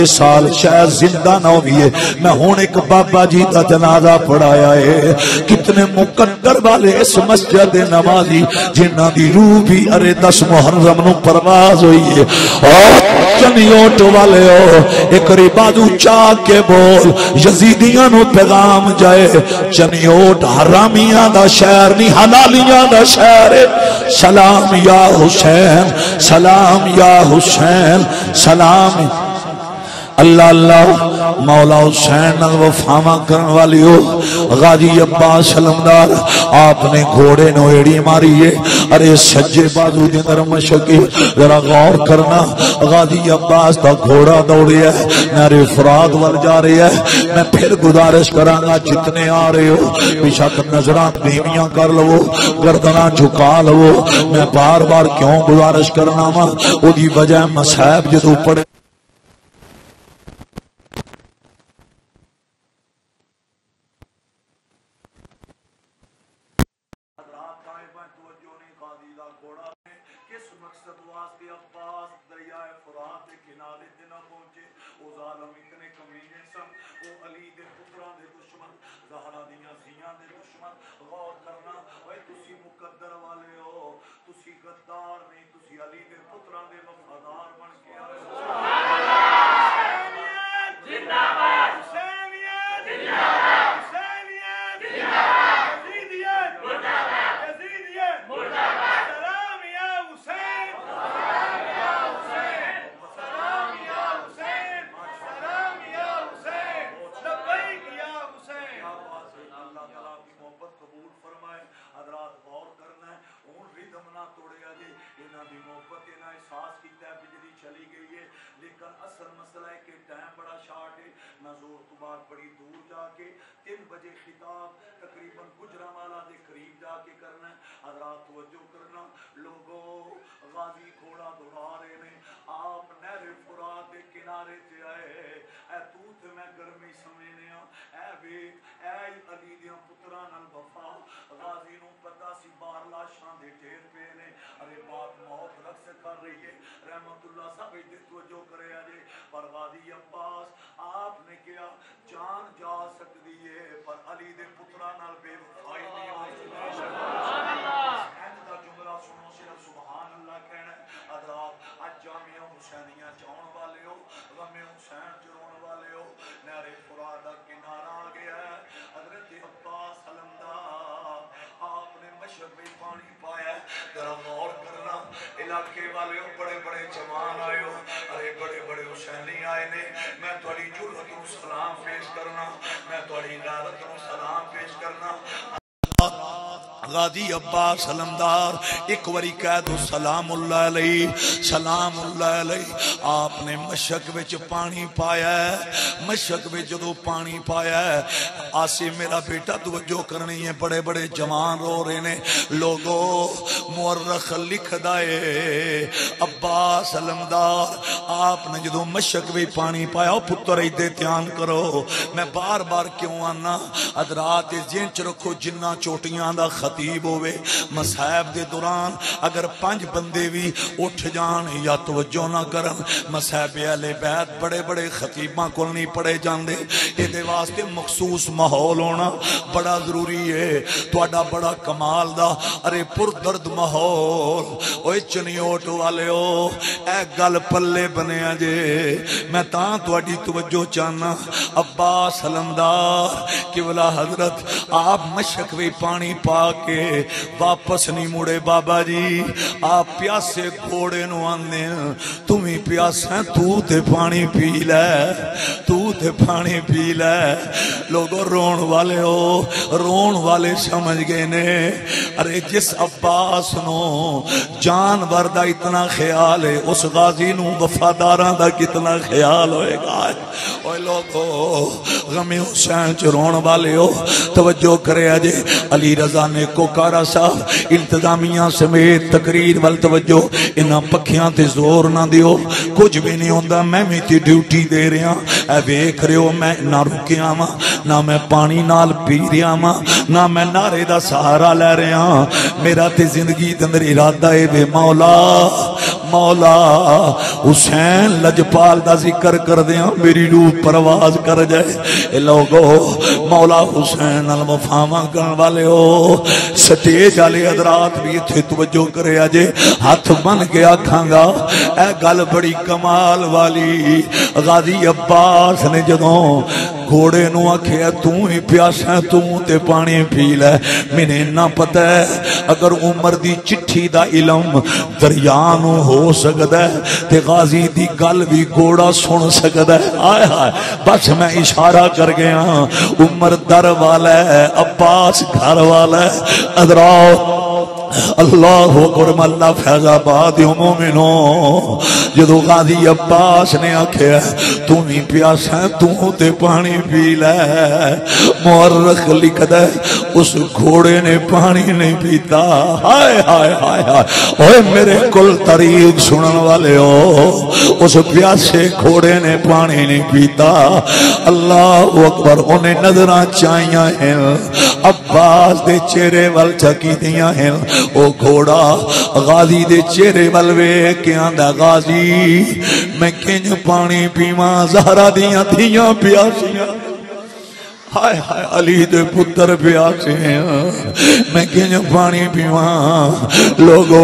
سال شاید زندہ نہ ہوئے میں ہون ایک بابا جی دا جنازہ پڑھایا ہے کتنے مقدر والے اس مسجد نمازی جنہ دی روح بھی ارے 10 محرم نو پرواز ہوئی ہے اور چنیوٹ والے ہو ایک بازو چاہ کے بول یزیدیاں نو پیغام جائے چنیوٹ حرامیاں دا شہر نہیں حلالیاں دا شہر ہے سلام یا حسین سلام یا حسین سلام اللہ اللہ مولا حسین نال وفاواں کرن والی ہو غازی عباس علمدار آپ نے گھوڑے نو ایڑی ماری ہے ارے سجے بازو دے اندر مشکی ذرا غور کرنا غازی عباس دا گھوڑا دوڑیا ہے نارے فرات ول جا رہا ہے میں پھر گزارش کراں گا جتنے آ رہے ہو بیشک نظراں دھیمیاں کر لو گردناں جھکا لو میں بار بار کیوں گزارش کرنا وا او دی وجہ مصائب جدوں پڑے پانی پایا ذرا غور کرنا علاقے والے بڑے بڑے جوان آئے ہو ارے بڑے بڑے حسینی آئے نے میں تھوڑی جرأت نو سلام پیش کرنا میں تھوڑی غیرت نو سلام پیش کرنا غازی عباس علمدار ایک وری کہہ دو سلام اللہ علیہ سلام اللہ علیہ آپ نے مشک وچ پانی پایا ہے مشک وچ جدو پانی پایا ہے آسی میرا بیٹا توجہ کرنی ہے بڑے بڑے جوان رو رہے نے لوگو مورخ لکھ دائے عباس علمدار آپ نے جدو مشک وچ پانی پایا پتر ایدے دھیان کرو میں بار بار کیوں آنا حضرات ذہن چ رکھو جنہ چوٹیاں دا خطیب ہوئے مصائب دے دوران اگر 5 بندے بھی اٹھ جان یا توجہ نہ کرن مصائب اہل بیت بڑے بڑے خطیباں کو نہیں پڑے جاندے یہ دے واسطے مخصوص ماحول ہونا بڑا ضروری ہے تہاڈا بڑا کمال دا ارے پردرد ماحول اوے چنیوٹ والے ہو اے گل پلے بنیا جے میں تاں تہاڈی توجہ چاہنا عباس علمدار قبلہ حضرت آپ مشک وی پانی پا کے واپس نہیں مڑے بابا جی آپ پیاسے گھوڑے نو آندے تمہیں پیاسا تو تے پانی پی لے تو تے پانی پی لے لوگوں رون والے ہو رون والے سمجھ گئے نے ارے جس عباس نو جانور دا اتنا خیال ہے اس غازی نو وفاداراں دا کتنا خیال ہوئے گا اوے لوگوں غم حسین چ رون والے ہو توجہ کرے اجے علی رضا نے کوکارا صاحب انتظامیہ سمیت تقریر وال توجہ انہاں پکھیاں تے زور نہ دیو کچھ بھی نہیں ہوندا میں تی ڈیوٹی دے رہا اے ویکھ رہے ہو میں نہ رکیا وا نہ میں پانی نال پی رہا وا نہ میں نعرے دا سہارا لے رہا میرا تے زندگی دے اندر ارادہ اے بے مولا مولا حسین لجپال دا ذکر کر دیاں میری روح پرواز کر جائے اے لوگو مولا حسین المفاہمہ کرن والے ہو سٹیج والے حضرات بھی تھے توجہ کرے اجے ہاتھ بن کے آکھاں گا اے گل بڑی کمال والی غازی عباس نے جدوں گھوڑے نو آکھیا تو ہی پیاسا تو تے پانی پی لے میں نہ پتہ ہے اگر عمر دی چٹھی دا علم دریا نو ہو سکدا ہے تے غازی دی گل بھی گھوڑا سن سکدا ہے آئے ہائے بس میں اشارہ کر گیا عمر در والا ہے عباس گھر والا ہے حضرات اللہ اکبر اللہ فیض آباد مومنو جدو غازی عباس نے آکھیا تو ہی پیاسا تو تے پانی پی لے مورخ لکھدا ہے اس گھوڑے نے پانی نہیں پیتا ہائے ہائے ہائے ہائے اوے میرے کل طریق سنن والے ہو اس پیاسے گھوڑے نے پانی نہیں پیتا اللہ اکبر انہیں نظراں چاہیاں ہیں عباس دے چہرے وال چکی دیاں ہیں او گھوڑا غازی دے چہرے والوے کہ آندہ غازی میں کنج پانی پیواں زہرا دیاں تھیاں پیاسیاں ہائے ہائے علی دے پتر پیاسے میں کنج پانی پیواں لوگو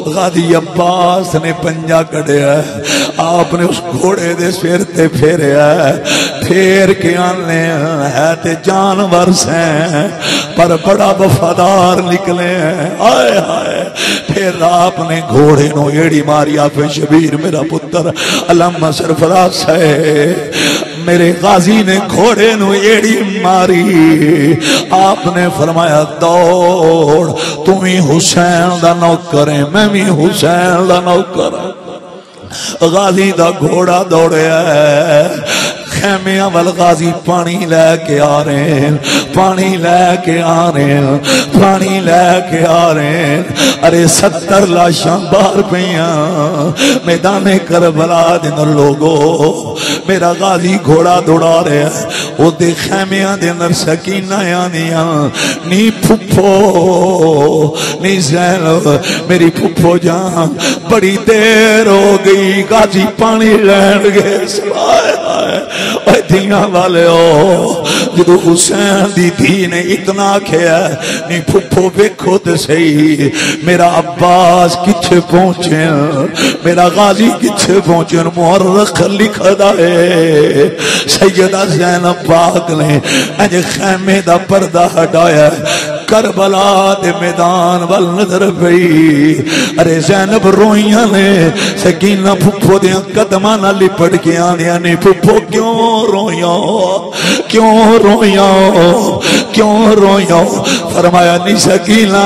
غازی عباس نے پنجا کڑیا ہے آپ نے اس گھوڑے دے سر تے پھیریا ہے پھیر کے آنے ہے تے جانور سے پر بڑا وفادار نکلے ہیں آئے آئے پھر آپ نے گھوڑے نو ایڑی ماری آپ شبیر میرا پتر علامہ سرفراز ہے میرے غازی نے گھوڑے نو ایڑی ماری آپ نے فرمایا دوڑ تمہیں حسین دا نوکر ہے میں بھی حسین دا نوکر غازی دا گھوڑا دوڑے ہے خیمیاں والغازی پانی لے کے آ رہے ہیں پانی لے کے آ رہے ہیں پانی لے کے آ رہے ہیں ارے 70 لاشاں باہر پیاں میدان کربلا دن لوگو میرا غازی گھوڑا دوڑا رہے ہیں او دے خیمیاں دن سکینہ یانیاں نی پھپھو نی زینب میری پھپھو جان بڑی دیر ہو گئی غازی پانی لین گئے سوائے اے دیاں والے ہو جدو حسین دی دھی نے اتنا کھیا نہیں پھپھو بیکھو تے صحیح میرا عباس کچھے پہنچے میرا غازی کچھے پہنچے مورخ لکھ دائے سیدہ زینب پاک نے اج خیمے دا پردہ ہٹایا کربلا دے میدان وال نظر پئی ارے زینب روئیاں نے سکینہ پھپھو دیاں قدماں نال لپٹ کے آنیاں نے پھپھو کیوں روئیاں کیوں روئیاں کیوں روئیاں فرمایا نہیں سکینہ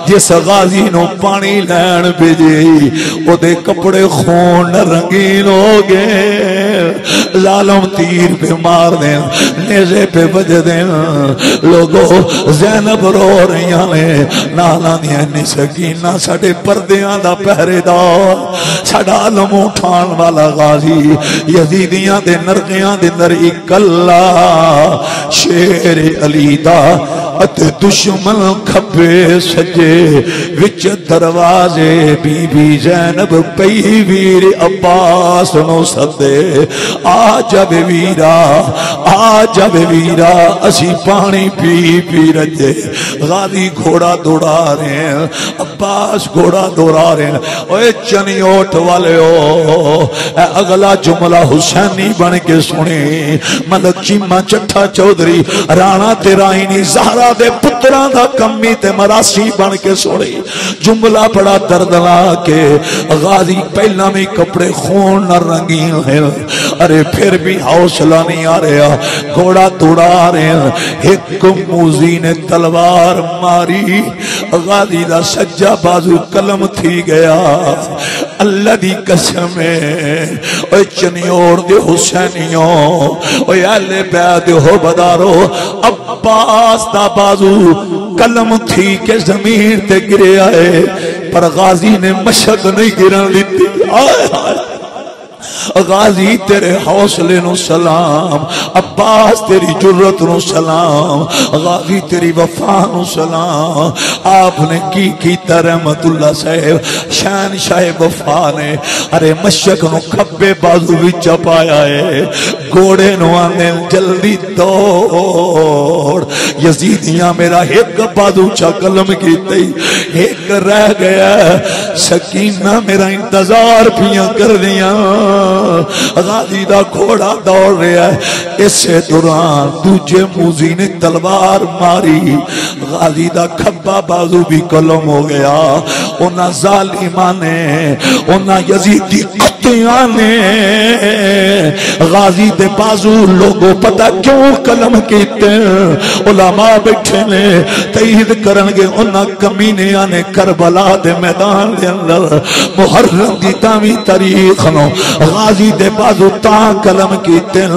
جس غازی نو پانی لین بھیجی او دے کپڑے خون رنگین ہو گئے ظالم تیر پہ مار دیں نیزے پہ بج دیں لوگوں زینب رو رہی ہیں نانا دیا نہیں سکینہ ساڑے پردیاں دا پہرے دار ساڑا علم اٹھان والا غازی یزیدیاں دے نرگیاں دے نر اکلا شیر علی دا ات دشمن کھپے سجے وچ دروازے بی بی زینب پئی ویر عباس نو سدے آ جب ویرا آ جب ویرا اسی پانی پی پی رجے غازی گھوڑا دوڑا رہے ہیں عباس گھوڑا دوڑا رہے ہیں اوے چنیوٹ والے ہو اے اگلا جملہ حسینی بن کے سنی ملک چیمہ چٹھا چودری رانا تیرائنی زہرہ دے پتران دا کمی تے مراسی بن کے سوڑی جملہ بڑا دردلا کے غازی پہلا میں کپڑے خون نہ رنگین ہیں ارے پھر بھی حوصلہ نہیں آ رہا گھوڑا توڑا آ رہے ہیں ایک موزی نے تلوار ماری غازی دا سجا بازو قلم تھی گیا اللہ دی قسم ہے اوہ چنیور دے حسینیوں اوہ اہل بیعت ہو بدارو عباس دا بازو قلم تھی کہ زمین تے گرے آئے پر غازی نے مشق نہیں گرن لیتی آئے آئے غازی تیرے حوصلے نو سلام عباس تیری جرت نو سلام غازی تیری وفا نو سلام آپ نے کی رحمت اللہ صاحب شان شاہ وفا نے ارے مشک نو کھبے بازو بھی چپایا ہے گوڑے نو آنے جلدی دوڑ یزیدیاں میرا ایک بازو چا قلم کی تی ایک رہ گیا سکینہ میرا انتظار پیاں کر دیا غازی دا گھوڑا دوڑ رہا ہے اسے دوران دوجے موزی نے تلوار ماری غازی دا کھبا بازو بھی قلم ہو گیا انہاں ظالمان نے انہاں یزیدی قطعان نے غازی دے بازو لوگوں پتہ کیوں قلم کیتے علماء بیٹھے نے تئید کرنگے انہاں کمینے آنے کربلا دے میدان دے اندر محرم دی تامی تاریخ نو غازی دے بازو تاں قلم کی تن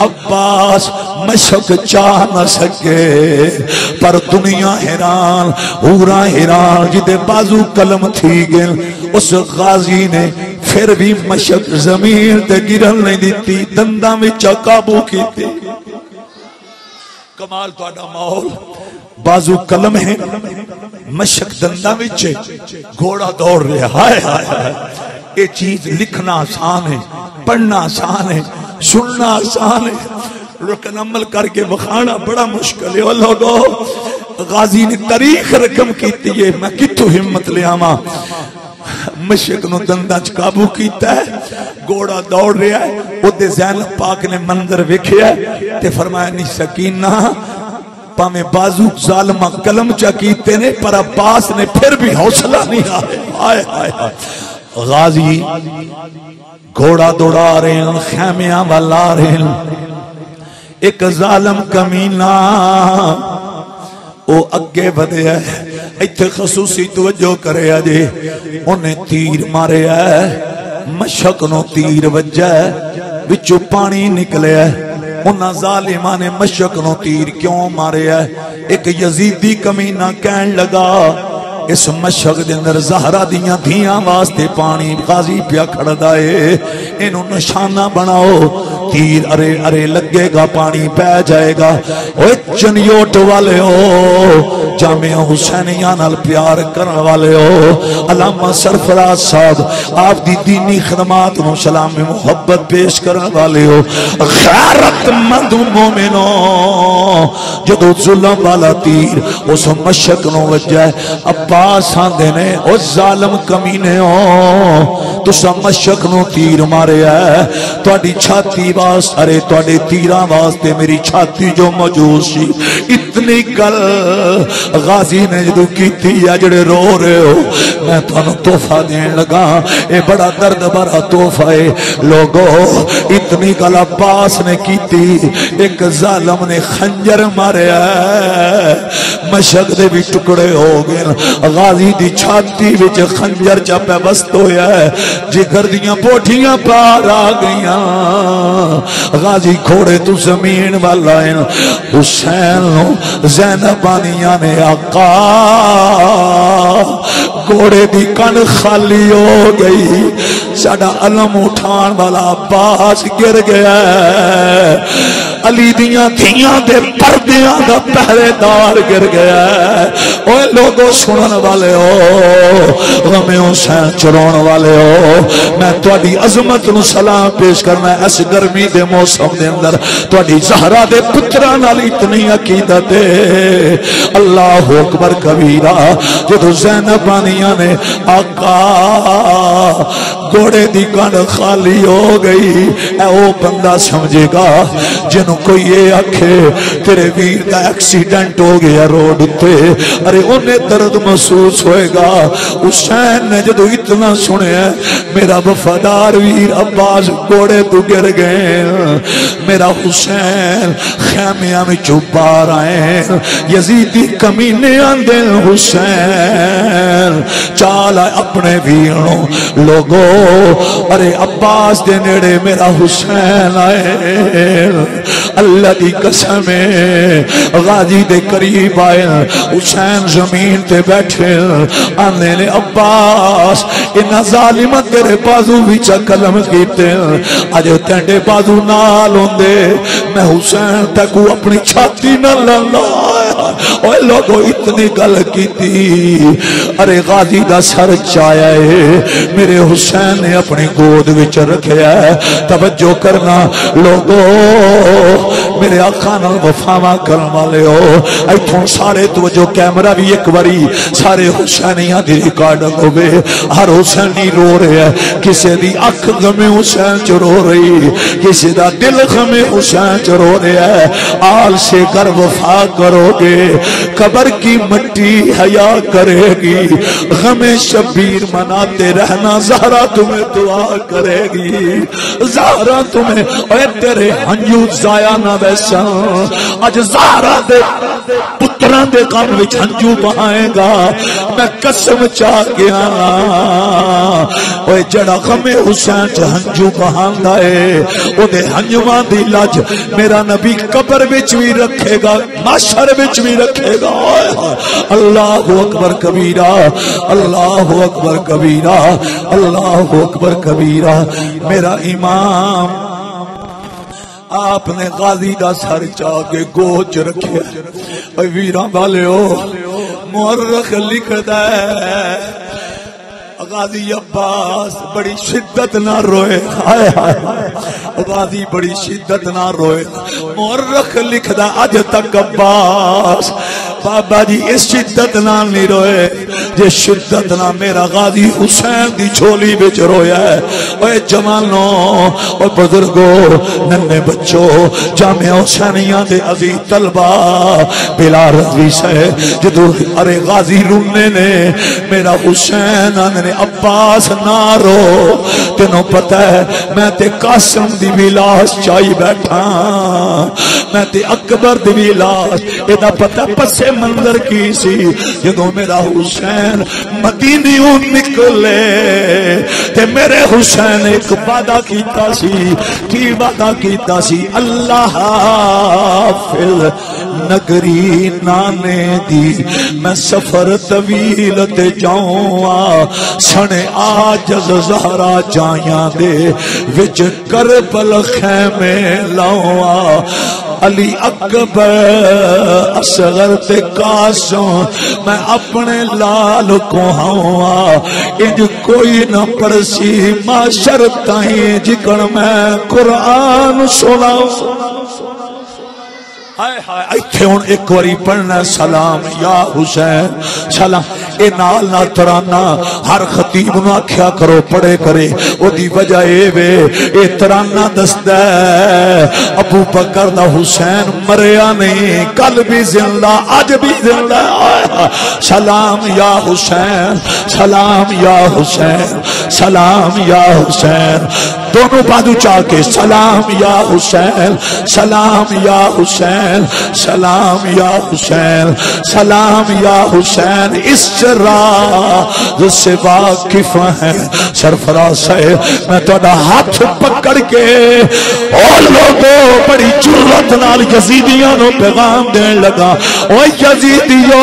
عباس مشک چاہ نہ سکے پر دنیا حیران ہورا حیران جدے بازو قلم تھی گئن اس غازی نے پھر بھی مشک زمین تے گرن نہیں دیتی دندہ میں چاقابو کی تھی کمال تو آڈا ماحول بازو قلم ہے مشک دندہ میں چھے گھوڑا دوڑ رہے ہائے ہائے ہائے یہ چیز لکھنا آسان ہے پڑھنا آسان ہے سننا آسان ہے لیکن عمل کر کے بخانا بڑا مشکل ہے اللہ کو غازی نے تاریخ رقم کیتی ہے میں کتو ہمت لے آما مشک نو دندہ قابو کیتا ہے گوڑا دوڑ رہا ہے وہ دے زینب پاک نے منظر ویکھیا ہے تے فرمایا نہیں سکینہ پامے بازو ظالمہ قلم چاکیتے نے پر عباس نے پھر بھی حوصلہ نہیں آئے آئے آئے غازی گھوڑا دوڑا رہے ہیں خیمیاں والا رہے ہیں ایک ظالم کمینہ او اگے بدے ہے ایتھے خصوصی توجہ کرے آجے انہیں تیر مارے ہے مشک نو تیر وجہ ہے بچو پانی نکلے ہے انہاں ظالمان نے مشک نو تیر کیوں مارے ہے ایک یزیدی کمینہ کہن لگا اس مشک دے اندر زہرہ دیاں دھیاں واسطے پانی غازی پیا کھڑ دائے انہوں نشانہ بناؤ تیر ارے ارے لگے گا پانی پہ جائے گا اوہ چنیوٹ والے ہو جامعہ حسینیاں نال پیار کرن والے ہو علامہ سرفراز صاحب آپ دی دینی خدمات نو سلام میں محبت پیش کرن والے ہو غیرت مند مومنوں جدو ظلم والا تیر اس مشک نو وجہ عباس آندے نے اس ظالم کمینے ہو تو سا مشک نو تیر مارے ہے تو اڈی چھاتی عباس ارے تواڈے تیراں واسطے میری چھاتی جو موجود سی اتنی گل غازی نے جدو کیتی ہے جڑے رو رہے ہو میں تانوں تحفہ دین لگا اے بڑا درد بھرا تحفہ ہے لوگو اتنی گل عباس نے کیتی ایک ظالم نے خنجر ماریا مشک دے بھی ٹکڑے ہو گئے غازی دی چھاتی وچ خنجر چا پہ بست ہویا ہے جگر دیاں پوٹھیاں پار آ گئیاں غازی کھوڑے تو زمین والا ہے حسین زینب آنیاں نے آقا گھوڑے دی کن خالی ہو گئی ساڈا علم اٹھان والا عباس گر گیا علی دیاں دھیاں دے پردیاں دا پہرے دار گر گیا اوے لوگوں سنن والے ہو غم حسین چرون والے ہو میں تواڈی عظمت نو سلام پیش کرنا اس گرمی دے موسم دے اندر تواڈی زہرا دے پتراں نال اتنی عقیدت ہے اللہ اکبر کبیرہ جدو زینب آنیاں نے آقا گھوڑے دی کن خالی ہو گئی اے او بندہ سمجھے گا جنوں کوئی یہ آکھے تیرے ویر دا ایکسیڈنٹ ہو گیا روڈ تے ارے انہیں درد محسوس ہوئے گا حسین نے جدو اتنا سنے میرا وفادار ویر عباس گھوڑے تو گر گئے میرا حسین خیمیاں میں چوبار آئے یزیدی کمینے آندے حسین چال آئے اپنے ویروں لوگو ارے عباس دے نیڑے میرا حسین آئے اللہ دی قسم غازی دے قریب آئے حسین زمین تے بیٹھے آنے نے عباس انہا ظالمت تیرے بازو بیچا کلم کیتے آج تینڈے بازو نال ہوندے میں حسین تکو اپنی چھاتی نہ لڑا اوے لوگو اتنی گل کی تھی ارے غازی دا سر چایا ہے میرے حسین نے اپنی گود وچ رکھیا ہے توجہ کرنا لوگو میرے آقا نال وفاواں کرن والے ہو ایتھوں سارے توجہ کیمرہ بھی ایک باری سارے حسینیاں دی ریکارڈنگ ہوے ہر حسینی رو رہے ہے کسی دی اکھ غم حسین چ رو رہی کسی دا دل غم حسین چ رو رہا ہے آل سے کر وفا کرو گے قبر کی مٹی حیا کرے گی غم شبیر مناتے رہنا زہرا تمہیں دعا کرے گی زہرا تمہیں اے تیرے ہنجو ضائع نہ ویسا اج زہرا دے پتران دے کام وچ ہنجو بہائے گا میں قسم چاہ گیا اوے جڑا غم حسین چ ہنجو بہاندا ہے او دے ہنجواں دی لج میرا نبی قبر وچ بھی رکھے گا محشر وچ بھی رکھے گا اللہ اکبر کبیرہ اللہ اکبر کبیرہ اللہ اکبر کبیرہ میرا امام آپ نے غازی دا سر چاہ کے گوچ رکھے اے ویراں والے ہو مورخ لکھدا ہے غازی عباس بڑی شدت نہ روئے ہائے ہائے غازی بڑی شدت نہ روئے مورخ لکھدا اج تک عباس بابا جی اس شدت نہ نہیں روئے جے شدت نہ میرا غازی حسین دی جھولی وچ رویا ہے اے جوانوں او بزرگوں ننے بچوں جامعہ حسینیہ دے عزیز طلبہ بلا رضوی سے جدو ارے غازی رونے نے میرا حسین نے عباس نہ رو تینوں پتہ ہے میں تے قاسم دی بھی لاش چائی بیٹھا میں تے اکبر دی بھی لاش ایدہ پتہ پسے منظر کی سی جدو میرا حسین مدینیوں نکلے تے میرے حسین ایک وعدہ کیتا سی کی وعدہ کیتا سی اللہ حافظ نگری نانے دی میں سفر طویل تے جاؤں سنے آجز زہرا جائیاں دے وچ کربل خیمے لاؤں علی اکبر اصغر تے قاسم میں اپنے لال کو ہوا انج کوئی نہ پرسی معاشر تائیں جکن میں قرآن سناؤں ہائے ہائے ایتھے ہن ایک واری پڑھنا سلام یا حسین سلام اے نال نہ ترانہ ہر خطیب نو آکھیا کرو پڑھے کرے او دی وجہ اے وے اے ترانہ دسدا ہے ابو بکر دا حسین مریا نہیں کل بھی زندہ آج بھی زندہ ہے سلام یا حسین سلام یا حسین سلام یا حسین دونوں بازو چاہ کے سلام یا حسین سلام یا حسین سلام یا حسین سلام یا حسین اس راز سے واقف ہیں سرفراز صاحب میں تہاڈا ہاتھ پکڑ کے اور لوگوں بڑی جرأت نال یزیدیاں نو پیغام دین لگا او یزیدیو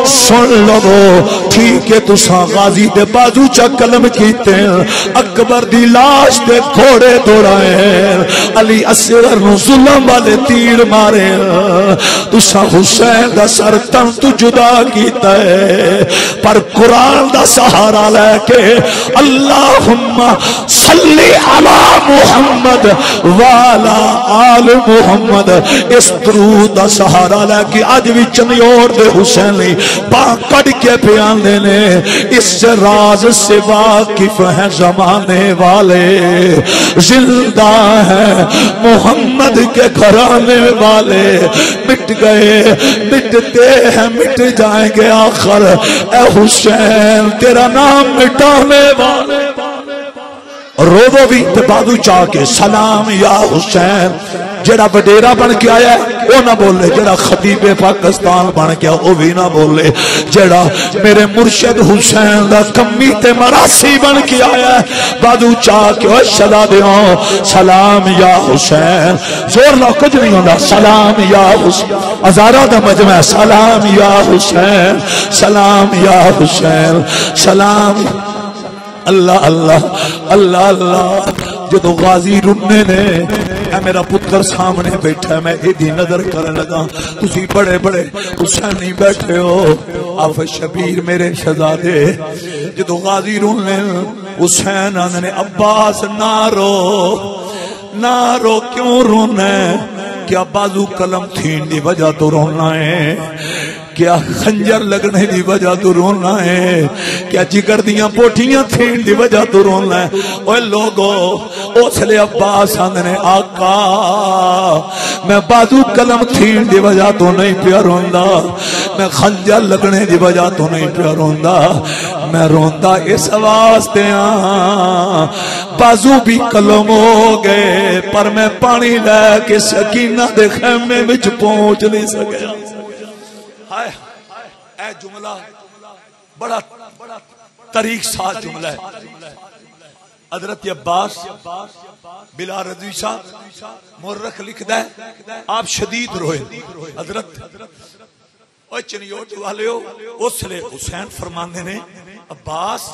سن لو ٹھیک ہے تساں غازی دے بازو چا قلم کیتے اکبر دی لاش دے گھوڑے دوڑائے علی اصغر نو ظلم والے تیر مارے تساں حسین دا سر تن تو جدا کیتا ہے پر قرآن دا سہارا لے کے اللہم صلی علی محمد والا آل محمد اس درود دا سہارا لے کے آج بھی چنیور دے حسینی پاکڑ کے پیان دینے اس راز سے واقف ہیں زمانے والے زندہ ہیں محمد کے گھرانے والے مٹ گئے مٹتے ہیں مٹ جائیں گے آخر اے حسین تیرا نام مٹانے والے روو بھی بازو چاہ کے سلام یا حسین جڑا وڈیرا بن کے آیا ہے وہ نہ بولے جڑا خطیب پاکستان بن کے وہ بھی نہ بولے جڑا میرے مرشد حسین دا کمی تے مراسی بن کے آیا ہے بازو چاہ کے وہ شدا دیوں سلام یا حسین زور نہ کچھ نہیں ہونا سلام یا حسین ہزارہ دا مجمع سلام یا حسین سلام یا حسین سلام اللہ اللہ اللہ اللہ جدو غازی رننے نے اے میرا پتر سامنے بیٹھا ہے میں ایدھی نظر کرنے لگا تسی بڑے بڑے حسینی بیٹھے ہو آف شبیر میرے شہزادے جدو غازی رننے حسین آنے عباس نہ رو کیوں رونا ہے کیا بازو قلم تھین دی وجہ تو رونا ہے کیا خنجر لگنے دی وجہ تو رونا ہے کیا جگر دیاں پوٹھیاں تھین دی وجہ تو رونا ہے اوہ لوگو اس لئے عباس آندھنے آقا میں بازو قلم تھین دی وجہ تو نہیں پیا روندا میں خنجر لگنے دی وجہ تو نہیں پیا روندا میں روندا اس واسطے بازو بھی قلم ہو گئے پر میں پانی لے کے سکینہ دے خیمے وچ پہنچ نہیں سکیا اے جملہ بڑا طریق ساز جملہ ہے حضرت عباس بلا رضوی صاحب مورخ لکھ دے آپ شدید روئے حضرت اوہ چنیوٹ والے ہو اس لئے حسین فرماندے نے عباس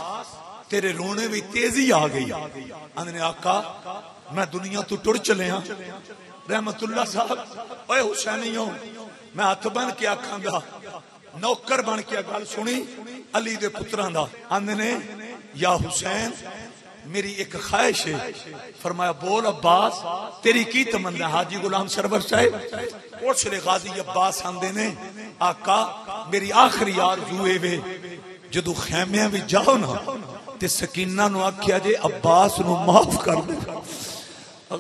تیرے رونے میں تیزی آ گئی اندھنے آقا میں دنیا تو ٹڑ چلے ہاں رحمت اللہ صاحب اوہ حسینیوں میں ہاتھ بن کے آکھاں گا نوکر بن کے گل سنی علی دے پتران دا اندنے یا حسین میری ایک خواہش ہے فرمایا بول عباس تیری کی تمنا حاجی غلام سرور صاحب اور سلے غازی عباس اندنے آقا میری آخری آرزو وے جدو خیمیاں بھی جاؤ نا تے سکینہ نو آکھیا جے عباس نو معاف کر دے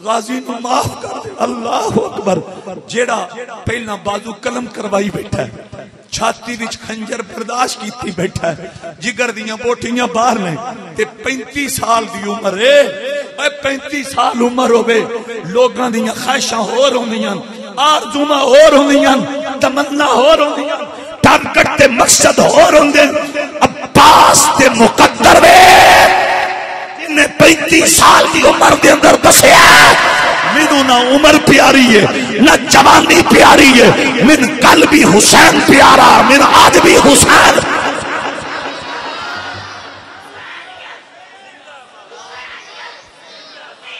غازی نو معاف کر دے اللہ اکبر جیڑا پہلا بازو قلم کروائی بیٹھا ہے چھاتی وچ خنجر برداشت کیتی بیٹھا ہے جگر دیاں بوٹیاں باہر نے تے 35 سال دی عمر ہے اے 35 سال عمر ہوے لوگاں دیاں خواہشاں ہور ہوندیاں آرزوواں ہور ہوندیاں تمنا ہور ہوندیاں ٹارگٹ تے مقصد ہور ہوندے عباس تے مقدر وے انہیں 35 سال دی عمر دے اندر دسیا مینوں نہ عمر پیاری ہے نہ جوانی پیاری ہے من کل بھی حسین پیارا من آج بھی حسین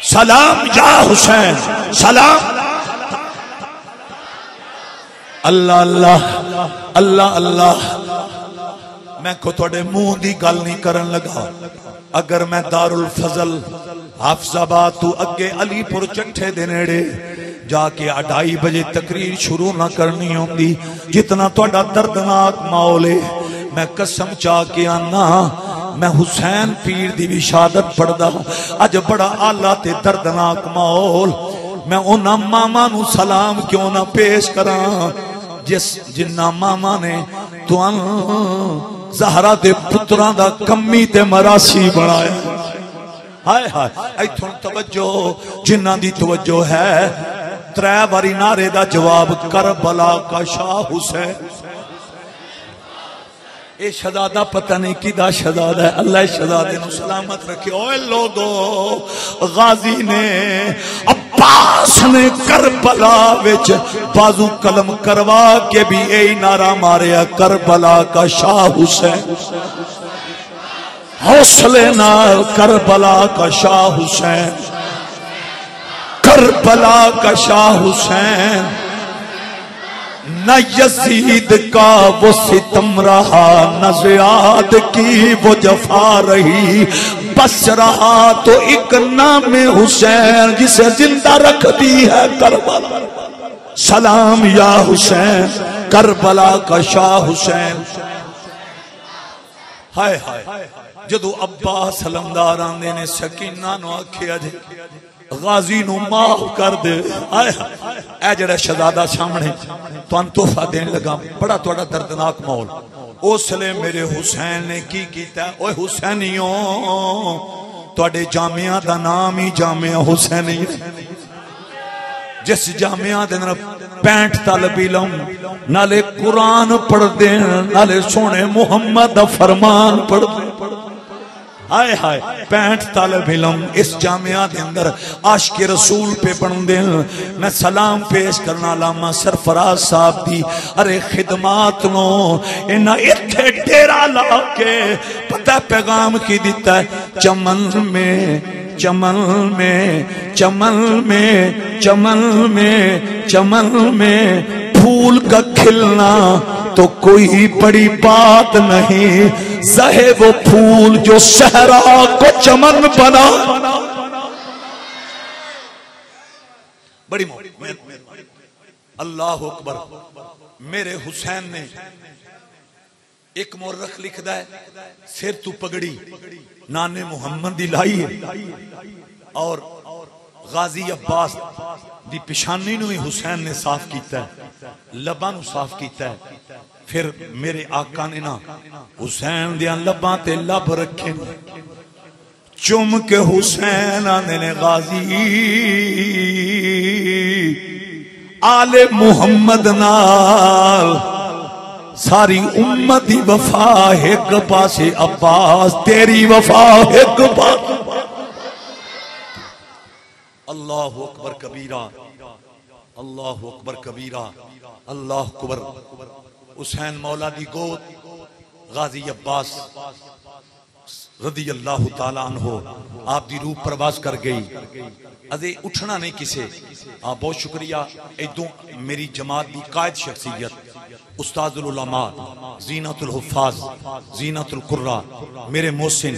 سلام یا حسین سلام اللہ اللہ اللہ اللہ میں کو توڑے منہ دی گل نہیں کرن لگا اگر میں دار الفضل حافظ آباد تو اگے علی پور چٹھے دے نیڑے جا کے 2:30 بجے تقریر شروع نہ کرنی ہوندی جتنا توڑا دردناک ماحول ہے میں قسم چاہ کے آنا میں حسین پیر دی بھی شہادت پڑھدا اج بڑا اعلیٰ تے دردناک ماحول میں انہاں ماما نو سلام کیوں نہ پیش کراں جنہ ماما نے توان زہرا دے پتراں دا کمی تے مراسی بنایا ہائے ہائے ایتھوں توجہ جنہ دی توجہ ہے ترے واری نعرے دا جواب کربلا کا شاہ حسین اے شہزادہ پتہ نہیں کدا شہزادہ ہے اللہ شہزادے نو سلامت رکھے اوے لوگو غازی نے عباس نے کربلا وچ بازو قلم کروا کے بھی اے نعرہ ماریا کربلا کا شاہ حسین حوصلے نال کربلا کا شاہ حسین کربلا کا شاہ حسین نہ یزید کا وہ ستم رہا نہ زیاد کی وہ جفا رہی بس رہا تو ایک نام حسین جسے زندہ رکھ دی ہے کربلا سلام یا حسین کربلا کا شاہ حسین ہائے ہائے جدو عباس علمدار آندے نے سکینہ نو آکھیا جے غازی نو معاف کر دے اے جڑا شہزادہ سامنے تو تحفہ دینے لگا بڑا تھوڑا دردناک ماحول اس لئے میرے حسین نے کی کیتا ہے اوے حسینیوں تواڈے جامعہ دا نام ہی جامعہ حسینی جس جامعہ دے اندر 65 طالب علم نالے قرآن پڑھ دیں نالے سونے محمد دا فرمان پڑھ دیں ہائے ہائے 65 طالب علم اس جامعہ دے اندر عاشق رسول پہ پڑھ دیں میں سلام پیش کرنا علامہ سرفراز صاحب دی ارے خدمات نو انہا اتھے ڈیرا لا کے پتہ پیغام کی دیتا ہے چمن میں چمن میں چمن میں چمن میں چمن میں پھول کا کھلنا تو کوئی بڑی بات نہیں زہے وہ پھول جو صحرا کو چمن بنا بڑی اللہ اکبر میرے حسین نے ایک مورخ لکھدا ہے سر تو پگڑی نانے محمد دی لائی ہے اور غازی عباس دی پشانی نو ہی حسین نے صاف کیتا ہے لباں نو صاف کیتا ہے پھر میرے آقا نے نا حسین دیاں لباں تے لب رکھے چم کے حسین آنے نے غازی آل محمد نال ساری امت دی وفا ایک پاسے عباس تیری وفا ایک پاس اللہ اکبر کبیرہ اللہ اکبر کبیرہ اللہ اکبر حسین مولا دی گود غازی عباس رضی اللہ تعالیٰ عنہ آپ دی روح پرواز کر گئی ادھے اٹھنا نہیں کسے بہت شکریہ ایدوں میری جماعت دی قائد شخصیت استاد العلماء زینت الحفاظ زینت القرہ میرے محسن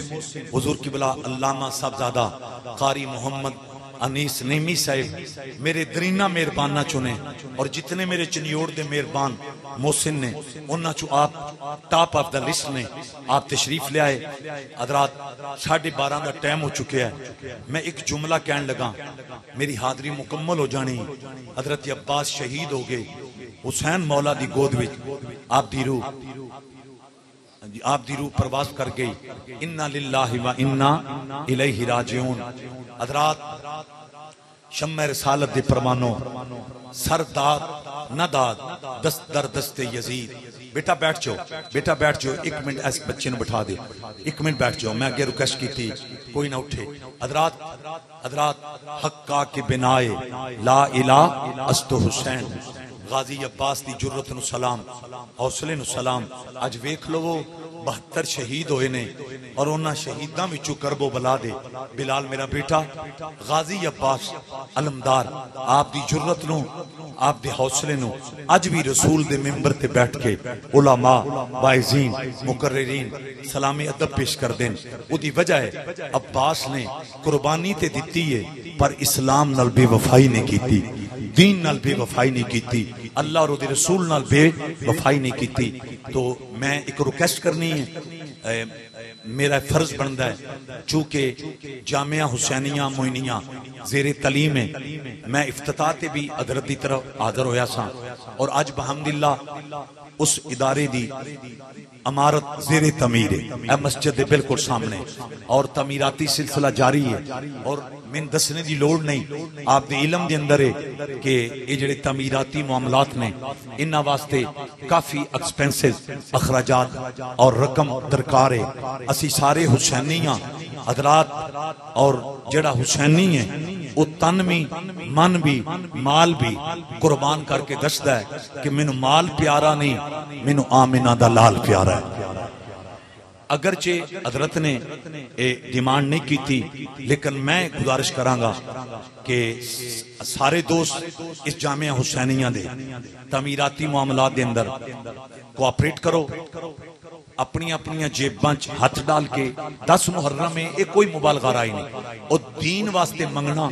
حضور قبلہ علامہ صاحبزادہ قاری محمد انیس نیمی صاحب میرے درینہ مہربانہ چنے اور جتنے میرے چنیوڑ دے مہربان محسن نے انہاں چو آپ ٹاپ آف دا لسٹ نے آپ تشریف لے آئے حضرات 12:30 دا ٹائم ہو چکے ہیں میں ایک جملہ کہنے لگا میری حاضری مکمل ہو جانی حضرت عباس شہید ہو گئے حسین مولا دی گود وچ آپ دی روح پرواز کر گئی انا للہ و انا الیہ راجعون حضرات شمع رسالت دے پروانوں سر داد نہ داد دست در دست یزید بیٹا بیٹھ جاؤ 1 منٹ ایس بچے نو بٹھا دے 1 منٹ بیٹھ جاؤ میں آگے ریکویسٹ کی تھی کوئی نہ اٹھے حضرات حقا کے بنائے لا الہ است حسین غازی عباس دی جرت نو سلام حوصلے نو سلام اج ویکھ لو 72 شہید ہوئے نے اور انہاں شہیداں وچوں کربو بلا دے بلال میرا بیٹا غازی عباس علمدار آپ دی جرت نو آپ دے حوصلے نو اج بھی رسول دے ممبر تے بیٹھ کے علماء واعظین مقررین سلامی ادب پیش کر دیں او دی وجہ ہے عباس نے قربانی تے دتی ہے پر اسلام نال بے وفائی نہیں کیتی دین نال بے وفائی نہیں کیتی اللہ اور دی رسول نال بے وفائی نہیں کیتی تو میں ایک ریکویسٹ کرنی ہے میرا فرض بنتا ہے چونکہ جامعہ حسینیہ موئنیہ زیر تعلیم ہے میں افتتاح تے بھی حضرت دی طرف حاضر ہویا سا اور آج بحمدللہ اس ادارے دی امارت زیر تعمیر ہے مسجد دے بالکل سامنے اور تعمیراتی سلسلہ جاری ہے اور میں دسنے دی لوڑ نہیں آپ دے علم دے اندر ہے کہ یہ جڑے تعمیراتی معاملات نے انہاں واسطے کافی ایکسپینسز اخراجات اور رقم درکار ہے اسی سارے حسینیاں حضرات اور جڑا حسینی ہے وہ تن بھی من بھی مال بھی قربان کر کے دسدا ہے کہ مینوں مال پیارا نہیں مینوں آمنہ دا لال پیارا ہے اگرچہ حضرت نے ڈیمانڈ نہیں کی تھی لیکن میں گزارش کراں گا کہ سارے دوست اس جامعہ حسینیہ دے تعمیراتی معاملات دے اندر کوآپریٹ کرو اپنی اپنی جیباں ہاتھ ڈال کے 10 محرم میں یہ کوئی مبالغہ رائی نہیں اور دین واسطے منگنا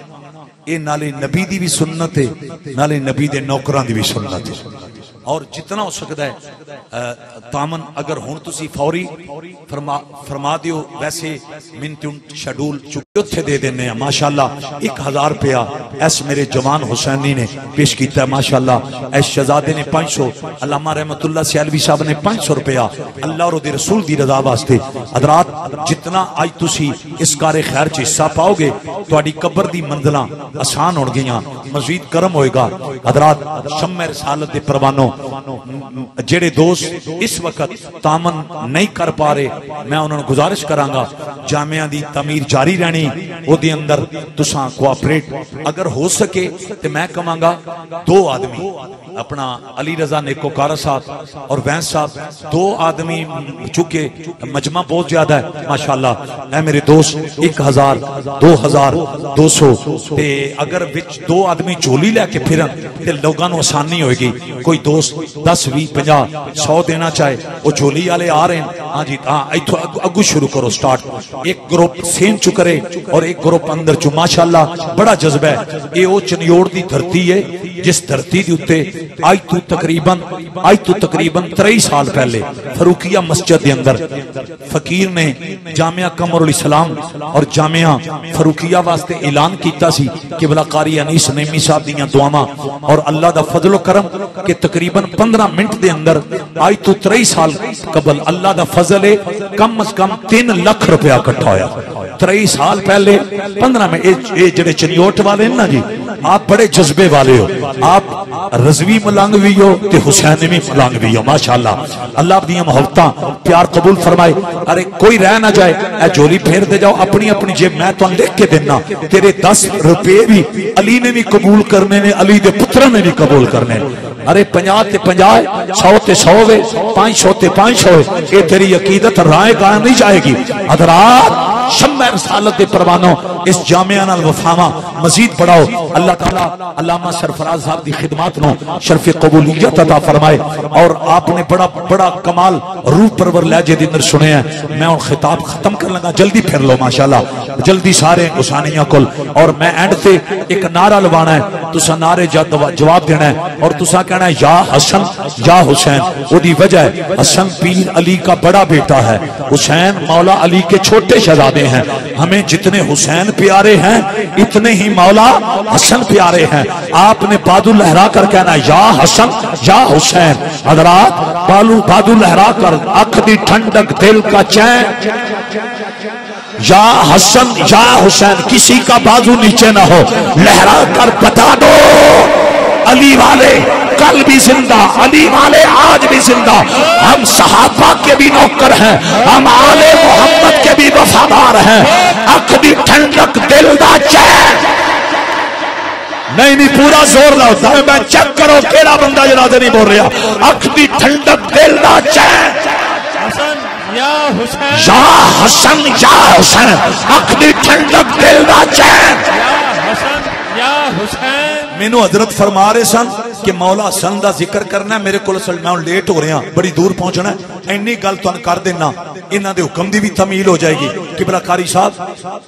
یہ نالے نبی دی بھی سنت ہے نالے نبی دے نوکران دی بھی سنت ہے اور جتنا ہو سکتا ہے تامن اگر ہون تسی فوری فرما دیو ویسے منتون شیڈول چکے دے دینے ہیں ماشاءاللہ 1000 روپیہ ایس میرے جوان حسینی نے پیش کیتا ہے ماشاءاللہ ایس شہزادے نے 500 علامہ رحمت اللہ سیالوی صاحب نے 500 روپیہ اللہ اور دی رسول دی رضا واسطے حضرات جتنا آج تسی اس کار خیر چ حصہ پاؤ گے تہاڈی قبر دی منزلاں آسان ہون گیاں مزید کرم ہوئے گا حضرات شمع رسالت دے پروانوں جڑے دوست اس وقت تامن نہیں کر پا رہے میں انہوں نے گزارش کراں گا جامعہ دی تعمیر جاری رہنی او دی اندر تساں کوآپریٹ اگر ہو سکے تو میں کہاں گا 2 آدمی اپنا علی رضا نیکوکارہ صاحب اور وینس صاحب 2 آدمی چونکہ مجمع بہت زیادہ ہے ماشاءاللہ اے میرے دوست 1000 2000 200 تے اگر وچ 2 آدمی چولی لے کے پھرن تے لوگاں نوں آسانی ہوئے گی کوئی دوست 10 20 50 100 دینا چاہے وہ چولی والے آ رہے ہیں ہاں جی ہاں ایتھوں اگو شروع کرو سٹارٹ ایک گروپ سین چکرے اور ایک گروپ اندر چ ماشاءاللہ بڑا جذبہ ہے اے او چنیوڑ دی دھرتی ہے جس دھرتی دی اوتے آج تو تقریباً 23 سال پہلے فروقیہ مسجد دے اندر فقیر نے جامعہ قمر الاسلام اور جامعہ فروقیہ واسطے اعلان کیتا سی کہ بلا قاری انیس نعیمی صاحب دیاں دعاواں اور اللہ دا فضل و کرم کہ تقریباً 15 منٹ دے اندر آج تو 23 سال قبل اللہ دا فضل ہے کم از کم 3 لاکھ روپیہ اکٹھا ہویا 23 سال پہلے 15 میں اے جڑے چنیوٹ والے ہیں نا جی آپ بڑے جذبے والے ہو آپ رضوی ملنگ بھی ہو تے حسینی ملنگ بھی ہو ماشاءاللہ اللہ اپنی محبتاں پیار قبول فرمائے ارے کوئی رہ نہ جائے اے جولی پھیر دے جاؤ اپنی اپنی جیب میں تو لکھ کے دینا تیرے 10 روپے بھی علی نے بھی قبول کرنے نے علی دے پترہ نے بھی قبول کرنے ارے 50 تے 50 100 تے 100 وے 500 تے 500 اے تیری عقیدت رائے گاہ نہیں جائے گی حضرات شمع رسالت دے پروانوں اس جامعہ نال وفاواں مزید بڑھاؤ اللہ تعالی علامہ سرفراز صاحب دی خدمات نو شرف قبولیت عطا فرمائے اور آپ نے بڑا کمال روح پرور لہجے دے اندر سنے ہیں میں ان خطاب ختم کر لگا جلدی پھر لو ماشاءاللہ جلدی سارے حسینیاں کول اور میں اینڈ تے ایک نعرہ لوانا ہے تساں نعرے جواب دینا ہے اور تساں کہنا ہے یا حسن یا حسین وہ دی وجہ ہے حسن پیر علی کا بڑا بیٹا ہے حسین مولا علی کے چھوٹے شہزادے ہیں ہمیں جتنے حسین پیارے ہیں اتنے ہی مولا حسن پیارے ہیں آپ نے بادو لہرا کر کہنا یا حسن یا حسین حضرات بادو لہرا کر آنکھ دی ٹھنڈک دل کا چین یا حسن یا حسین کسی کا بازو نیچے نہ ہو لہرا کر بتا دو علی والے کل بھی زندہ علی والے آج بھی زندہ ہم صحابہ کے بھی نوکر ہیں ہم آل محمد کے بھی وفادار ہیں آنکھ دی ٹھنڈک دل دا چین نہیں پورا زور لاؤ میں چیک کرو کیڑا بندہ جنازے نہیں بول رہا آنکھ دی ٹھنڈک دل دا چین یا حسن یا حسین آنکھ دی ٹھنڈک دل دا چین یا حسین مینو حضرت فرما رہے سن کہ مولا حسن دا ذکر کرنا ہے میرے کو میں لیٹ ہو رہا بڑی دور پہنچنا ہے اینی گل تو کر دینا انہاں دے حکم دی بھی تمیل ہو جائے گی قبلہ قاری صاحب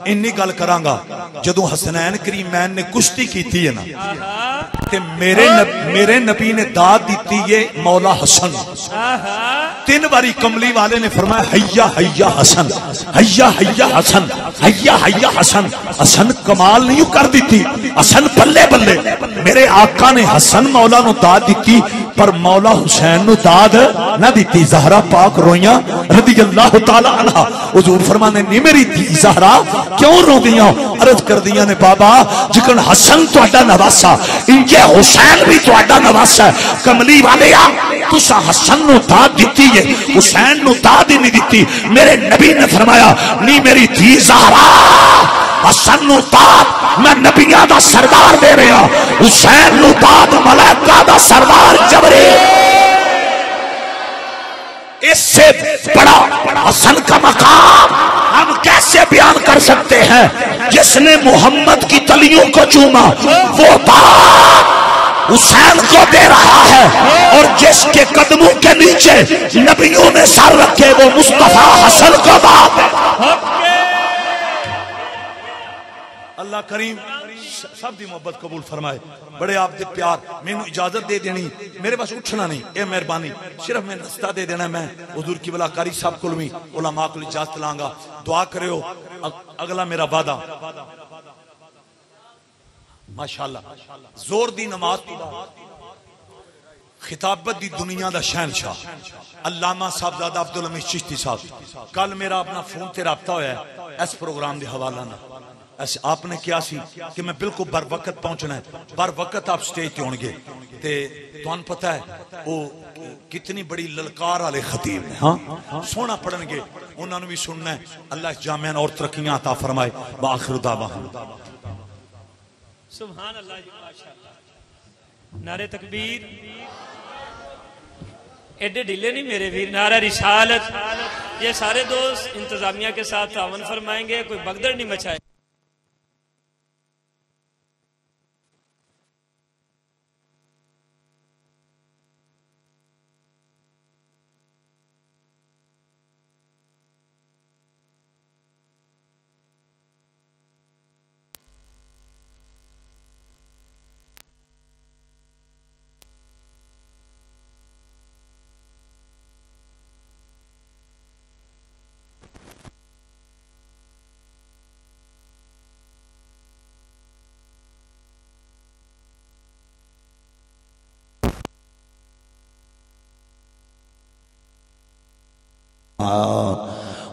اینی گل کراں گا جدوں حسنین کریمین نے کشتی کیتی ہے نا تے میرے نبی نے داد دیتی یہ مولا حسن. 3 باری کملی والے نے فرمایا حیا حیا حسن حیا حیا حسن حیا حیا حسن. حسن کمال نہیں کر دیتی, حسن بلے بلے. میرے آقا نے حسن مولا نو داد دیتی پر مولا حسین نو داد نہ دیتی. زہرا پاک رویاں رضی اللہ تعالی عنہ. حضور فرمانے نہیں میری دھی زہرا کیوں رو دیاں؟ عرض کر دیاں نے بابا جکن حسن تہاڈا نواسا انجے حسین بھی تہاڈا نواسا. کملی والے آ تسا حسن نو داد دیتی ہے, حسین نو داد ہی نہیں دیتی. میرے نبی نے فرمایا نہیں میری دھی زہرا حسن نو داد میں نبیاں دا سردار دے رہا, حسین نو داد ملائکہ دا سردار جبریل. اس سے بڑا حسن کا مقام ہم کیسے بیان کر سکتے ہیں؟ جس نے محمد کی تلیوں کو چوما وہ داد حسین کو دے رہا ہے, اور جس کے قدموں کے نیچے نبیوں نے سر رکھے وہ مصطفیٰ حسن کو داد ہے. اللہ کریم سب دی محبت قبول فرمائے. بڑے آپ دے پیار میں اجازت دے دینی, میرے پاس اٹھنا نہیں, اے مہربانی صرف میں رستہ دے دینا. میں حضور کی بلا قاری صاحب کو بھی علماء کو اجازت لانگا. دعا کرے ہو اگلا میرا وعدہ ماشاءاللہ زور دی نماز تو خطابت دی دنیا دا شہنشاہ علامہ صاحبزادہ عبدالحمید چشتی صاحب. کل میرا اپنا فون تے رابطہ ہویا ہے اس پروگرام دی حوالہ نہ. ایسے آپ نے کیا سی کہ میں بالکل بر وقت پہنچنا ہے, بر وقت آپ سٹیج تے ہونگے تے تو ان پتہ ہے وہ کتنی بڑی للکار والے خطیب ہیں. ہاں سونا پڑھن گے, انہوں نے بھی سننا ہے. اللہ اس جامعہ اور ترقیاں عطا فرمائے. وآخر دعواہم سبحان اللہ جی ماشاءاللہ. نعرہ تکبیر. ایڈے ڈھیلے نہیں میرے ویر. نعرہ رسالت. یہ سارے دوست انتظامیہ کے ساتھ تعاون فرمائیں گے, کوئی بگدڑ نہیں مچائے.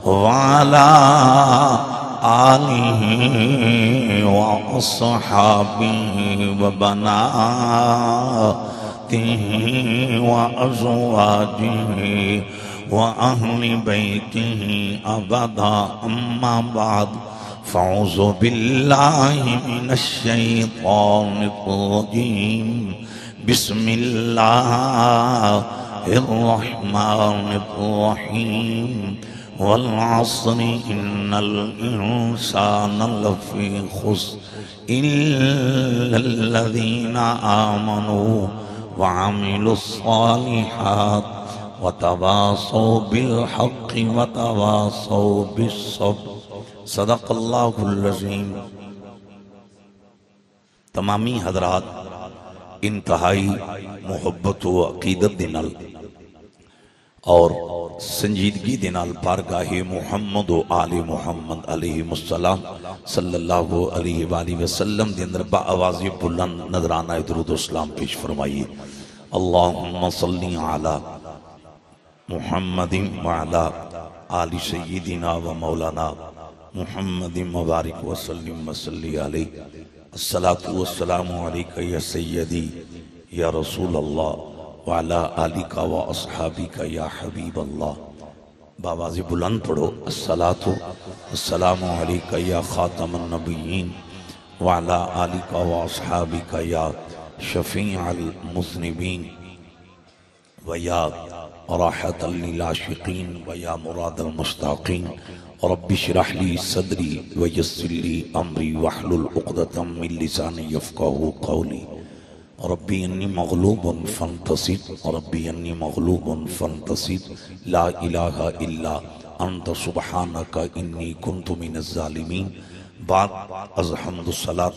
وعلى آله وأصحابه وبناته وأزواجه وأهل بيته أبدا. أما بعد فأعوذ بالله من الشيطان الرجيم. بسم الله الرحمن الرحيم. والعصر إن الإنسان لفي خسر إلا الذين آمنوا وعملوا الصالحات وتواصوا بالحق وتواصوا بالصبر. صدق اللہ العظیم. تمامی حضرات انتہائی محبت و عقیدت دینال اور سنجیدگی دینال بارگاہ محمد و آل محمد علیہ السلام صلی اللہ علیہ وآلہ وسلم دے اندر با آواز بلند نظرانہ درود و اسلام پیش فرمائیے. اللہم صلی علی محمد وعلی آل سیدنا و مولانا محمد مبارک وسلم وصلی علیہ. الصلاة والسلام علیکہ یا سیدی یا رسول اللہ وعلا آلکہ و اصحابکہ یا حبیب اللہ. بآواز بلند پڑھو. الصلاة والسلام علیکہ یا خاتم النبیین وعلا آلکہ و اصحابکہ یا شفیع المذنبین ویا راحت للعاشقین ویا مراد المشتاقین. رب اشرح لي صدري ويسر لي امري واحلل عقدة من لساني يفقهوا قولي. ربي اني مغلوب فانتصر ربي اني مغلوب فانتصر لا اله الا انت سبحانك اني كنت من الظالمين. بعد از حمد الصلاة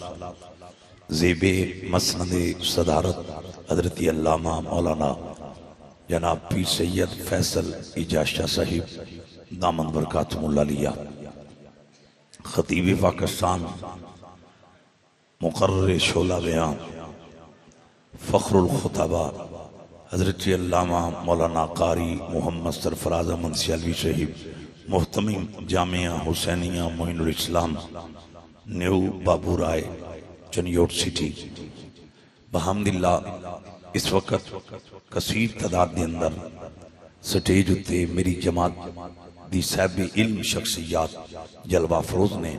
زیب مسند صدارت حضرت علامہ مولانا جناب پیر سید فیصل ایجاز شاہ صاحب دامن برکاتہ اللہ علیہ، خطیب پاکستان، مقرر شعلہ بیان، فخر الخطبہ حضرت علامہ مولانا قاری محمد سرفراز احمد سیالوی صاحب، محتمم جامعہ حسینیہ معین الاسلام نیو بابو رائے چنیوٹ سٹی، بحمداللہ اس وقت کثیر تعداد دے اندر سٹیج اتے میری جماعت دی صاحب علم شخصیات جلوہ فروز نے،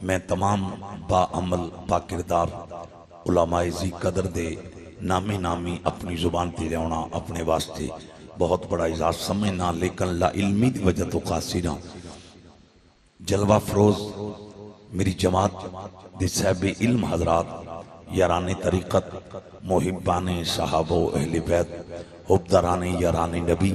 میں تمام با عمل با کردار علماء ذی قدر دے نامی اپنی زبان تے لیونا اپنے واسطے بہت بڑا اعزاز سمجھنا، لیکن لا علمی دی وجہ تو قاصرہ جلوہ فروز میری جماعت دے صاحب علم حضرات، یاران طریقت، محبان صحابہ و اہل بیت، حبداران یاران نبی،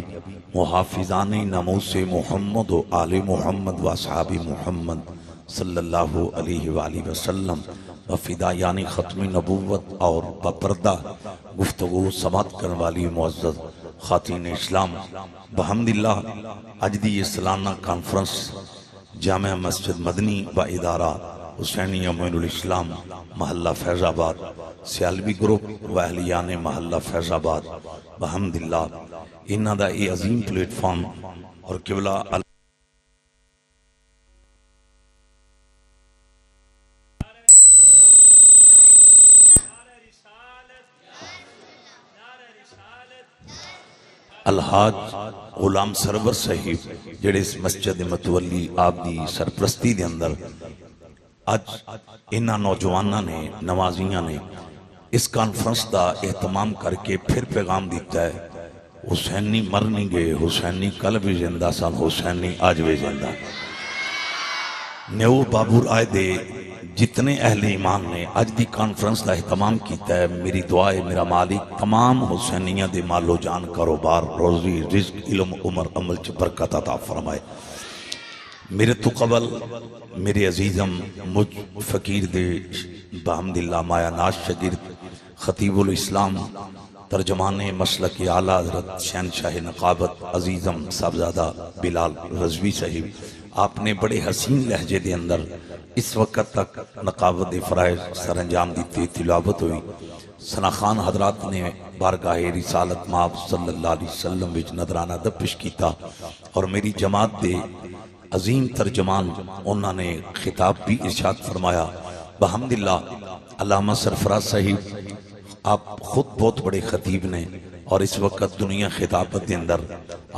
محافظان ناموس محمد و آل محمد و اصحاب محمد صلی اللہ علیہ وآلہ وسلم و فدایان ختم نبوت اور بپردہ گفتگو سماعت کرنے والی معزز خواتین اسلام، بحمداللہ اج دی یہ سالانہ کانفرنس جامعہ مسجد مدنی و ادارہ حسینیہ معین الاسلام محلہ فیض آباد سیالوی گروپ و اہلیان محلہ فیض آباد، بحمداللہ انہا دا ای عظیم پلیٹ فارم اور قبلہ الحاج غلام سرور صاحب جڑے اس مسجد متولی آپ دی سرپرستی دے اندر اج انہا نوجوانہ نے نوازیاں نے اس کانفرنس دا اہتمام کر کے پھر پیغام دیتا ہے، حسینی مر نہیں گئے، حسینی کل بھی زندہ سن، حسینی آج بھی زندہ۔ نیو بابو رائے دے جتنے اہل ایمان نے آج دی کانفرنس دا اہتمام کیتا ہے، میری دعا ہے میرا مالک تمام حسینیہ دے مال و جان، کاروبار، روزی، رزق، علم، عمر، عمل چ برکت عطا فرمائے۔ میرے تو قبل میرے عزیزم مجھ فقیر دے بحمداللہ مایا ناز شگرد خطیب الاسلام ترجمان مسلک اعلیٰ حضرت شہنشاہ نقابت عزیزم صاحبزادہ بلال رضوی صاحب، آپ نے بڑے حسین لہجے دے اندر اس وقت تک نقابت فرائض سر انجام دیتے تلاوت ہوئی۔ سناخان حضرات نے بارگاہ رسالت مآب صلی اللہ علیہ وسلم وچ نظرانہ ادب پیش کیتا، اور میری جماعت دے عظیم ترجمان انہوں نے خطاب بھی ارشاد فرمایا۔ بحمداللہ علامہ سرفراز صاحب آپ خود بہت بڑے خطیب نے، اور اس وقت دنیا خطابت دے اندر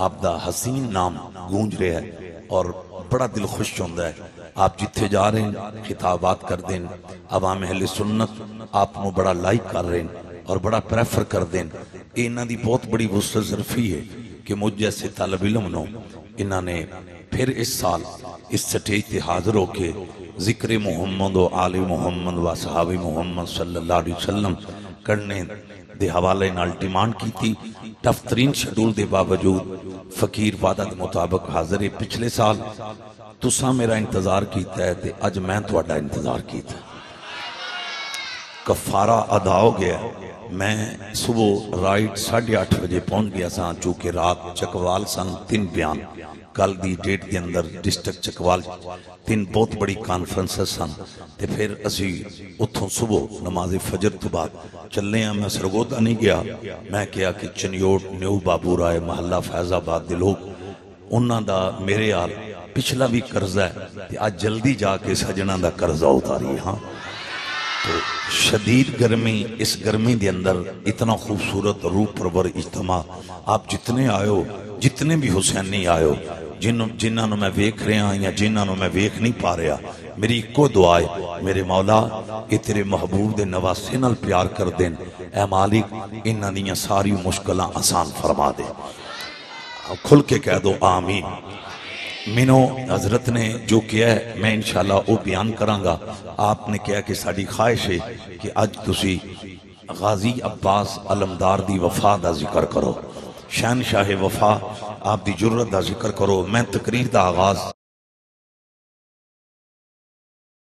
آپ دا حسین نام گونج رہے ہیں، اور بڑا دل خوش ہوندہ ہے۔ آپ جتھے جا رہے ہیں خطابات کر دیں، عوام اہل سنت آپ نو بڑا لائک کر رہے ہیں اور بڑا پریفر کر دیں۔ انہاں دی بہت بڑی وسعت ظرفی ہے کہ مجھ جیسے طالب علم نو انہاں نے پھر اس سال اس سٹیج تے حاضر ہو کے ذکر محمد و آل محمد و صحاب محمد صلی اللہ علیہ وسلم کرنے دے حوالے نال ڈیمانڈ کی تھی۔ دفترین شیڈول دے باوجود فقیر وعدہ دے مطابق حاضر ہے۔ پچھلے سال تساں میرا انتظار کیتا ہے تے اج میں تہاڈا انتظار کیتا ہے۔ کفارہ ادا ہو گیا، میں صبح رائٹ 8:30 بجے پہنچ گیا سا، چونکہ رات چکوال سن 3 بیان، کل the debt they another district Chakwal 3 بہت بڑی کانفرنسز سن، تے پھر اسی اتھوں صبح نماز فجر تو بعد چلنے ہیں۔ میں سرگودا نہیں گیا، میں کیا کہ چنیوٹ نیو بابو رائے محلہ فیض آباد دے لوگ انہاں دا میرے آل پچھلا بھی قرضہ ہے، تے آج جلدی جا کے سجنہ دا قرضہ اتاری ہے۔ ہاں تو شدید گرمی، اس گرمی دے اندر اتنا خوبصورت روح پرور اجتماع، آپ جتنے آئے ہو، جتنے بھی حسینی آئے ہو، جنہاں میں ویکھ رہے ہیں یا جنہاں میں ویکھ نہیں پا رہا، میری کو دعا ہے میرے مولا یہ تیرے محبوب دے نواسے نال پیار کر دیں، اے مالک انہاں دیاں ساری مشکلاں آسان فرما دے۔ کھل کے کہہ دو آمین۔ مینو حضرت نے جو کیا ہے میں انشاءاللہ وہ بیان کروں گا۔ آپ نے کہا کہ ساڑی خواہش ہے کہ آج تسی غازی عباس علمدار دی وفا دا ذکر کرو، شہنشاہ وفا آپ دی جرت دا ذکر کرو۔ میں تقریر دا آغاز